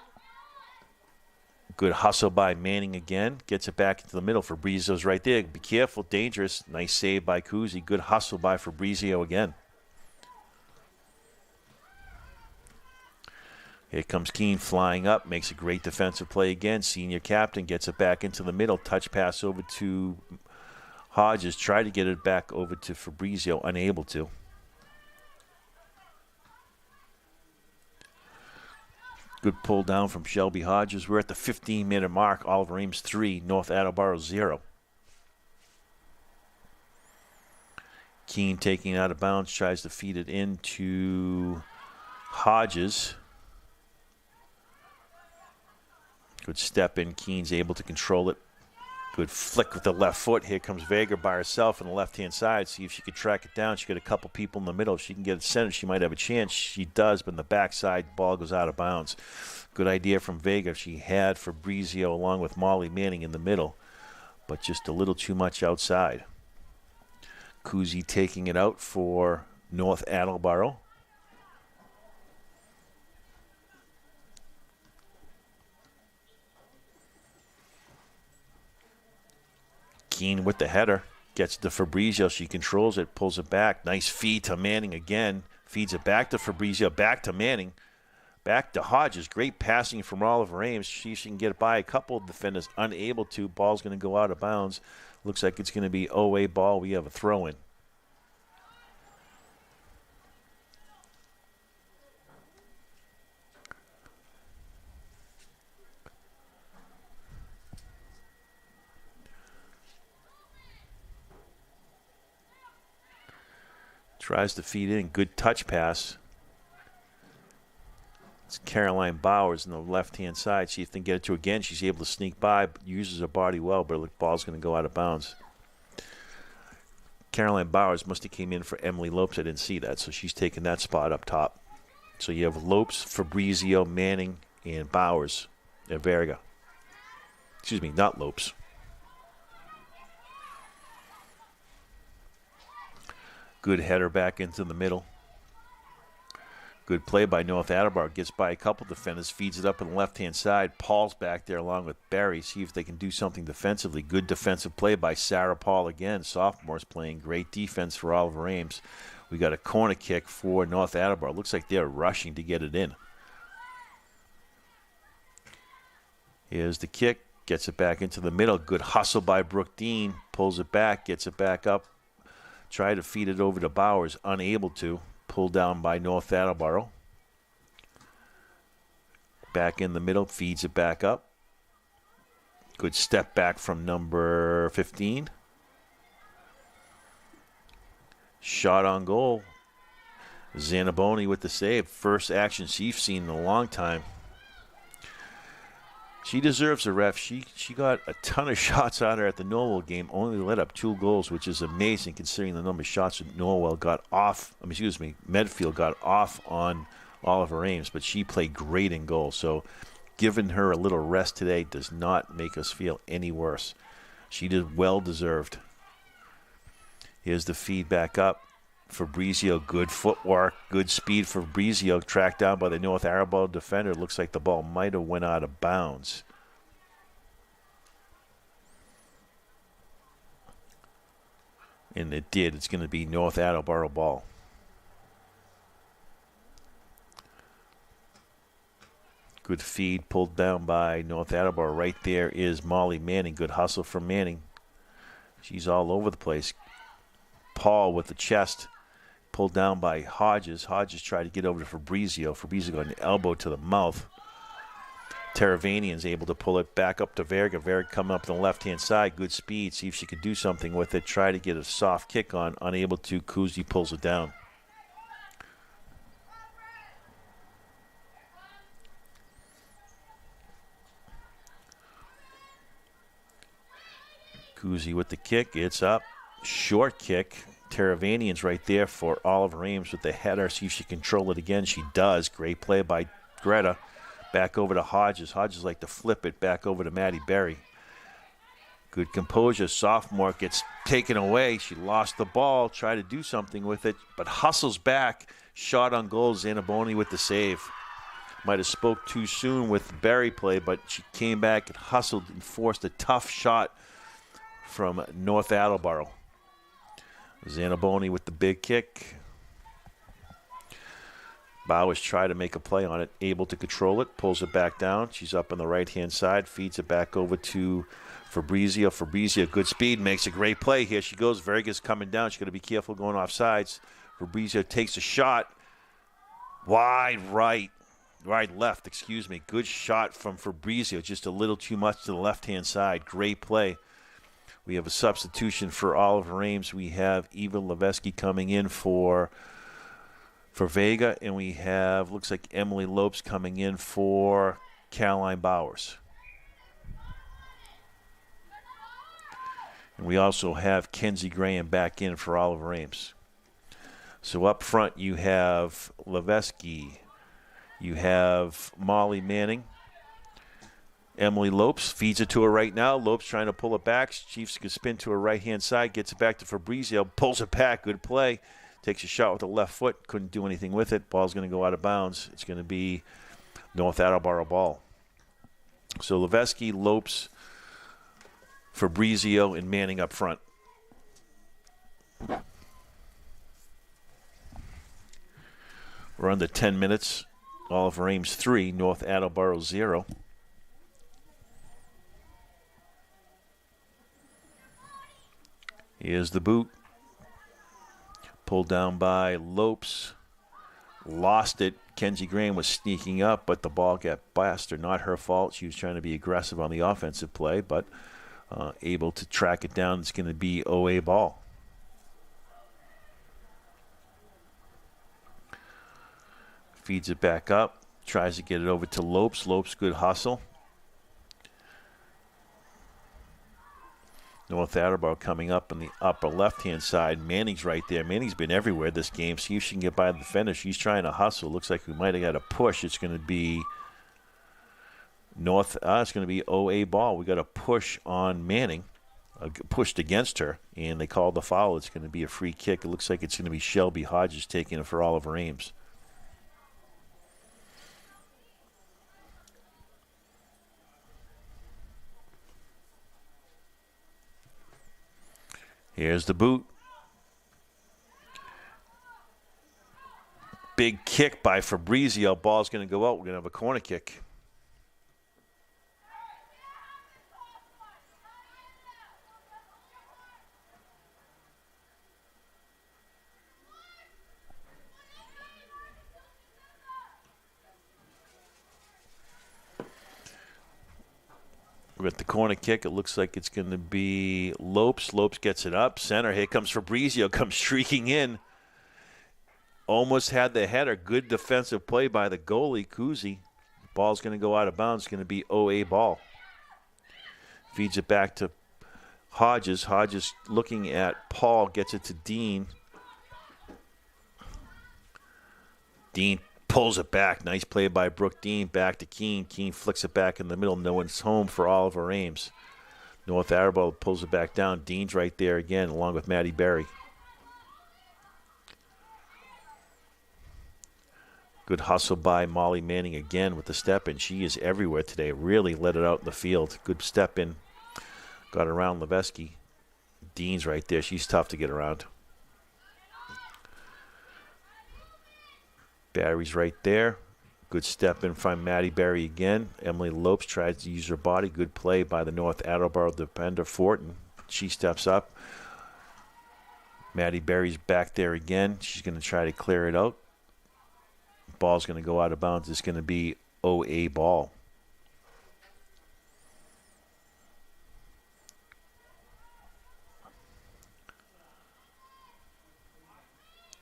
Good hustle by Manning again. Gets it back into the middle. Fabrizio's right there. Be careful. Dangerous. Nice save by Kuzi. Good hustle by Fabrizio again. Here comes Keene flying up, makes a great defensive play again. Senior captain gets it back into the middle. Touch pass over to Hodges. Tried to get it back over to Fabrizio, unable to. Good pull down from Shelby Hodges. We're at the 15-minute mark. Oliver Ames 3, North Attleboro 0. Keene taking it out of bounds, tries to feed it into Hodges. Good step in. Keene's able to control it. Good flick with the left foot. Here comes Vega by herself on the left-hand side. See if she could track it down. She got a couple people in the middle. If she can get it centered, she might have a chance. She does, but in the backside, ball goes out of bounds. Good idea from Vega. She had Fabrizio along with Molly Manning in the middle, but just a little too much outside. Kuzi taking it out for North Attleboro. Keene with the header. Gets to Fabrizio. She controls it. Pulls it back. Nice feed to Manning again. Feeds it back to Fabrizio. Back to Manning. Back to Hodges. Great passing from Oliver Ames. She can get by a couple of defenders. Unable to. Ball's going to go out of bounds. Looks like it's going to be OA ball. We have a throw-in. Tries to feed in. Good touch pass. It's Caroline Bowers on the left-hand side. See if they can get it to again. She's able to sneak by, uses her body well, but the ball's going to go out of bounds. Caroline Bowers must have came in for Emily Lopes. I didn't see that, so she's taking that spot up top. So you have Lopes, Fabrizio, Manning, and Bowers and Verga. Excuse me, not Lopes. Good header back into the middle. Good play by North Attleboro. Gets by a couple defenders, feeds it up on the left-hand side. Paul's back there along with Barry. See if they can do something defensively. Good defensive play by Sarah Paul again. Sophomores playing great defense for Oliver Ames. We got a corner kick for North Attleboro. Looks like they're rushing to get it in. Here's the kick. Gets it back into the middle. Good hustle by Brooke Dean. Pulls it back. Gets it back up. Try to feed it over to Bowers. Unable to. Pulled down by North Attleboro. Back in the middle. Feeds it back up. Good step back from number 15. Shot on goal. Zanaboni with the save. First action she's seen in a long time. She deserves a ref. She got a ton of shots out of her at the Norwell game, only let up 2 goals, which is amazing considering the number of shots that Medfield got off on Oliver Ames, but she played great in goal. So giving her a little rest today does not make us feel any worse. She did well deserved. Here's the feedback up. Fabrizio, good footwork, good speed for Fabrizio, tracked down by the North Attleboro defender. Looks like the ball might have went out of bounds. And it did. It's going to be North Attleboro ball. Good feed pulled down by North Attleboro. Right there is Molly Manning. Good hustle from Manning. She's all over the place. Paul with the chest. Pulled down by Hodges. Hodges tried to get over to Fabrizio. Fabrizio got an elbow to the mouth. Teravanian's able to pull it back up to Verga. Verga coming up on the left-hand side. Good speed. See if she could do something with it. Try to get a soft kick on. Unable to. Kuzi pulls it down. Kuzi with the kick. It's up. Short kick. Teravanian's right there for Oliver Ames with the header. See if she can control it again. She does. Great play by Greta. Back over to Hodges. Hodges like to flip it back over to Maddie Berry. Good composure. Sophomore gets taken away. She lost the ball. Tried to do something with it, but hustles back. Shot on goal. Zanaboni with the save. Might have spoke too soon with Berry play, but she came back and hustled and forced a tough shot from North Attleboro. Zanaboni with the big kick. Bowers tried to make a play on it, able to control it, pulls it back down. She's up on the right-hand side, feeds it back over to Fabrizio. Fabrizio, good speed, makes a great play. Here she goes. Verga's coming down. She's got to be careful going off sides. Fabrizio takes a shot. Wide left, excuse me. Good shot from Fabrizio, just a little too much to the left-hand side. Great play. We have a substitution for Oliver Ames. We have Eva Leveski coming in for Vega, and we have, looks like Emily Lopes coming in for Caroline Bowers. And we also have Kenzie Graham back in for Oliver Ames. So up front you have Leveski, you have Molly Manning, Emily Lopes feeds it to her right now. Lopes trying to pull it back. Chiefs can spin to her right-hand side, gets it back to Fabrizio, pulls it back, good play. Takes a shot with the left foot, couldn't do anything with it. Ball's going to go out of bounds. It's going to be North Attleboro ball. So Leveski, Lopes, Fabrizio, and Manning up front. We're under 10 minutes. Oliver Ames 3, North Attleboro 0. Here's the boot. Pulled down by Lopes. Lost it. Kenzie Graham was sneaking up, but the ball got blasted. Not her fault. She was trying to be aggressive on the offensive play, but able to track it down. It's going to be OA ball. Feeds it back up. Tries to get it over to Lopes. Lopes, good hustle. North Attleboro coming up on the upper left-hand side. Manning's right there. Manning's been everywhere this game. See if she can get by the defender. She's trying to hustle. Looks like we might have got a push. It's going to be it's going to be OA ball. We got a push on Manning. Pushed against her, and they called the foul. It's going to be a free kick. It looks like it's going to be Shelby Hodges taking it for Oliver Ames. Here's the boot. Big kick by Fabrizio. Ball's going to go out. We're going to have a corner kick. We're at the corner kick. It looks like it's going to be Lopes. Lopes gets it up. Center. Here comes Fabrizio. Comes streaking in. Almost had the header. Good defensive play by the goalie, Kuzi. Ball's going to go out of bounds. It's going to be OA ball. Feeds it back to Hodges. Hodges looking at Paul. Gets it to Dean. Dean pulls it back. Nice play by Brooke Dean. Back to Keene. Keene flicks it back in the middle. No one's home for Oliver Ames. North Attleboro pulls it back down. Dean's right there again, along with Maddie Berry. Good hustle by Molly Manning again with the step in. She is everywhere today. Really let it out in the field. Good step in. Got around Levesky. Dean's right there. She's tough to get around. Barry's right there. Good step in from Maddie Berry again. Emily Lopes tries to use her body. Good play by the North Attleboro defender, Fortin. She steps up. Maddie Berry's back there again. She's going to try to clear it out. Ball's going to go out of bounds. It's going to be OA ball.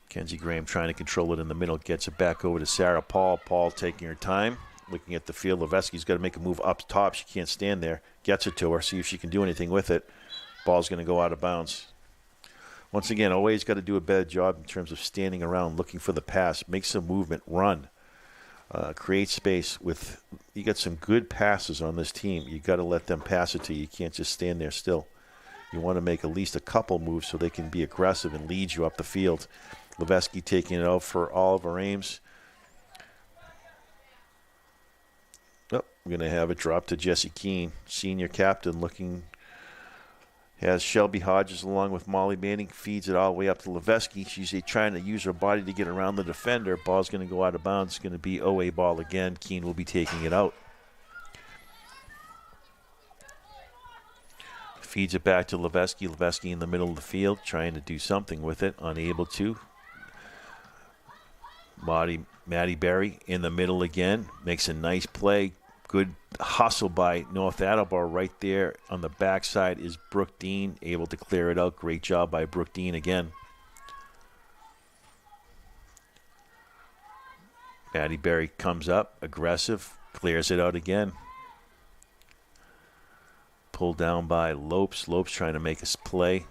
Kenzie Graham trying to control it in the middle. Gets it back over to Sarah Paul. Paul taking her time. Looking at the field. Levesky's got to make a move up top. She can't stand there. Gets it to her. See if she can do anything with it. Ball's going to go out of bounds. Once again, always got to do a better job in terms of standing around, looking for the pass. Make some movement. Run. Create space. You got some good passes on this team. You got to let them pass it to you. You can't just stand there still. You want to make at least a couple moves so they can be aggressive and lead you up the field. Levesky taking it out for Oliver Ames. Oh, we're going to have it drop to Jesse Keene, senior captain, looking. Has Shelby Hodges along with Molly Manning. Feeds it all the way up to Levesky. She's trying to use her body to get around the defender. Ball's going to go out of bounds. It's going to be OA ball again. Keene will be taking it out. Feeds it back to Levesky. Levesky in the middle of the field trying to do something with it. Unable to. Maddie Berry in the middle again. Makes a nice play. Good hustle by North Attleboro right there. On the backside is Brooke Dean, able to clear it out. Great job by Brooke Dean again. Maddie Berry comes up, aggressive, clears it out again. Pulled down by Lopes. Lopes trying to make a play.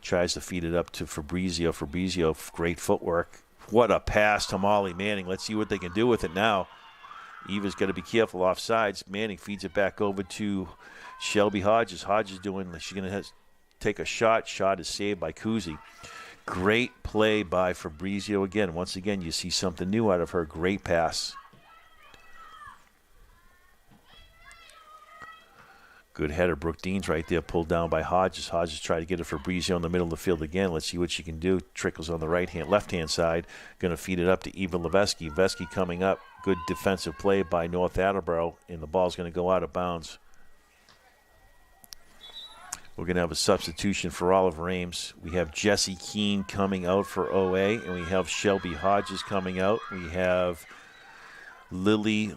Tries to feed it up to Fabrizio. Fabrizio, great footwork. What a pass to Molly Manning. Let's see what they can do with it now. Eva's got to be careful off sides. Manning feeds it back over to Shelby Hodges. Hodges she's going to take a shot. Shot is saved by Kuzi. Great play by Fabrizio again. Once again, you see something new out of her. Great pass. Good header. Brooke Dean's right there, pulled down by Hodges. Hodges tried to get it for Fabrizio in the middle of the field again. Let's see what she can do. Trickles on the left-hand side. Going to feed it up to Eva Levesky. Levesky coming up. Good defensive play by North Attleboro, and the ball's going to go out of bounds. We're going to have a substitution for Oliver Ames. We have Jessie Keene coming out for OA, and we have Shelby Hodges coming out. We have Lily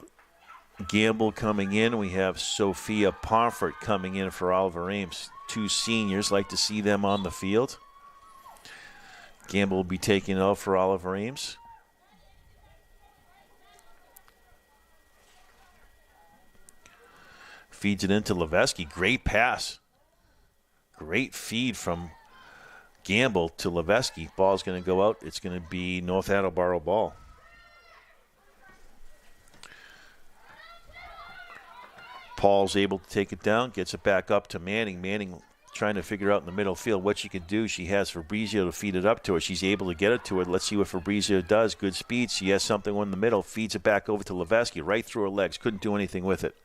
Gamble coming in. We have Sophia Pomfret coming in for Oliver Ames. Two seniors. Like to see them on the field. Gamble will be taking out for Oliver Ames. Feeds it into Levesky. Great pass. Great feed from Gamble to Levesky. Ball's going to go out. It's going to be North Attleboro ball. Paul's able to take it down, gets it back up to Manning. Manning trying to figure out in the middle field what she can do. She has Fabrizio to feed it up to her. She's able to get it to her. Let's see what Fabrizio does. Good speed. She has something in the middle. Feeds it back over to Levesky, right through her legs. Couldn't do anything with it.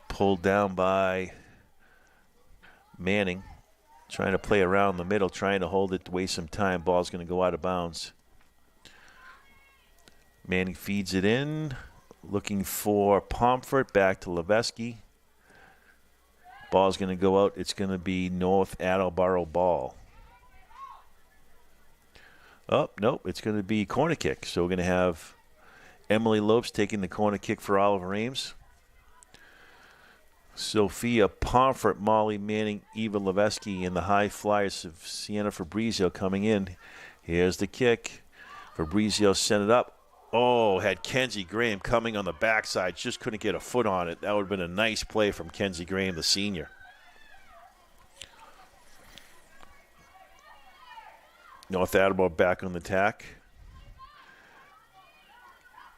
Pulled down by Manning. Trying to play around the middle, trying to hold it to waste some time. Ball's going to go out of bounds. Manning feeds it in. Looking for Pomfret. Back to Levesky. Ball's going to go out. It's going to be North Attleboro ball. Oh, nope. It's going to be corner kick. So we're going to have Emily Lopes taking the corner kick for Oliver Ames. Sophia Pomfret, Molly Manning, Eva Levesky, and the high flyers of Sienna Fabrizio coming in. Here's the kick. Fabrizio sent it up. Oh, had Kenzie Graham coming on the backside. Just couldn't get a foot on it. That would have been a nice play from Kenzie Graham, the senior. North Attleboro back on the attack.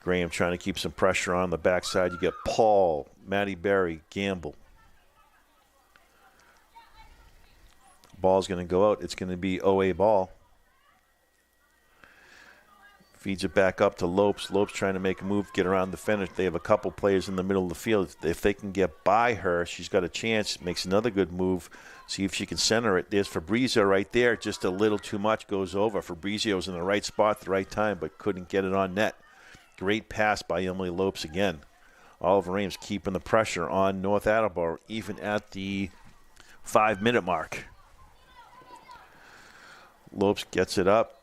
Graham trying to keep some pressure on the backside. You get Paul, Maddie Berry, Gamble. Ball's going to go out. It's going to be OA ball. Feeds it back up to Lopes. Lopes trying to make a move, get around the finish. They have a couple players in the middle of the field. If they can get by her, she's got a chance. Makes another good move. See if she can center it. There's Fabrizio right there. Just a little too much goes over. Fabrizio's in the right spot at the right time, but couldn't get it on net. Great pass by Emily Lopes again. Oliver Ames keeping the pressure on North Attleboro even at the 5-minute mark. Lopes gets it up.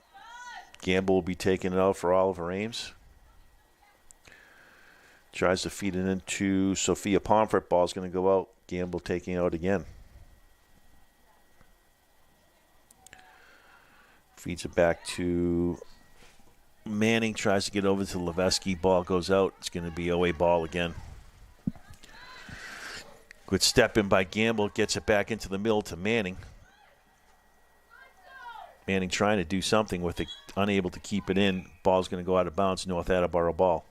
Gamble will be taking it out for Oliver Ames. Tries to feed it into Sophia Pomfret. Ball's going to go out. Gamble taking it out again. Feeds it back to Manning, tries to get over to Levesky. Ball goes out. It's going to be OA ball again. Good step in by Gamble. Gets it back into the middle to Manning. Manning trying to do something with it. Unable to keep it in. Ball's going to go out of bounds. North Attleboro ball.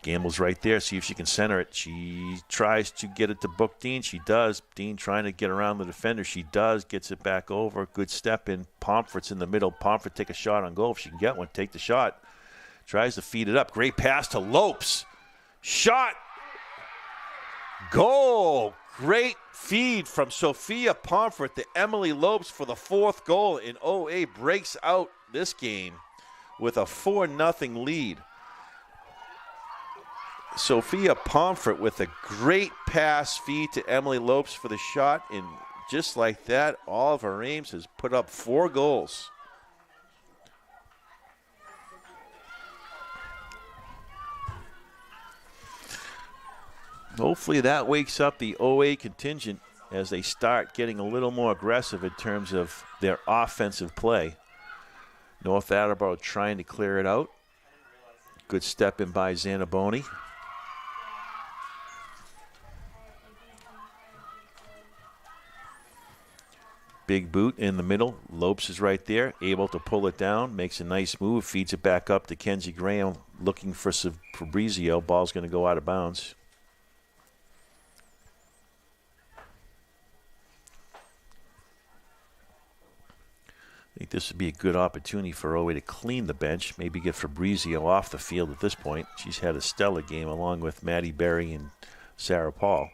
Gamble's right there. See if she can center it. She tries to get it to Book Dean. She does. Dean trying to get around the defender. She does. Gets it back over. Good step in. Pomfret's in the middle. Pomfret take a shot on goal. If she can get one, take the shot. Tries to feed it up. Great pass to Lopes. Shot. Goal. Great feed from Sophia Pomfret to Emily Lopes for the 4th goal. And OA breaks out this game with a 4-0 lead. Sophia Pomfret with a great pass feed to Emily Lopes for the shot. And just like that, Oliver Ames has put up 4 goals. Hopefully that wakes up the OA contingent as they start getting a little more aggressive in terms of their offensive play. North Attleboro trying to clear it out. Good step in by Zanaboni. Big boot in the middle. Lopes is right there, able to pull it down, makes a nice move, feeds it back up to Kenzie Graham, looking for Fabrizio. Ball's going to go out of bounds. I think this would be a good opportunity for OA to clean the bench, maybe get Fabrizio off the field at this point. She's had a stellar game along with Maddie Berry and Sarah Paul.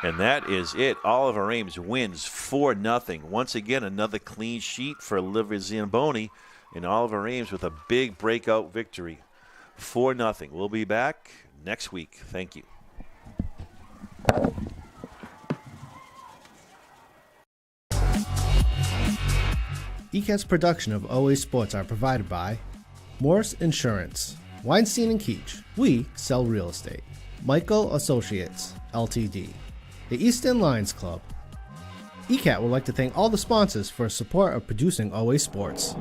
And that is it. Oliver Ames wins 4-0. Once again, another clean sheet for Olivia Zamboni, and Oliver Ames with a big breakout victory. 4-0. We'll be back next week. Thank you. ECAT's production of OA Sports are provided by Morse Insurance, Weinstein & Keach, we sell real estate, Michael Associates, Ltd., the Easton Lions Club. ECAT would like to thank all the sponsors for support of producing OA Sports.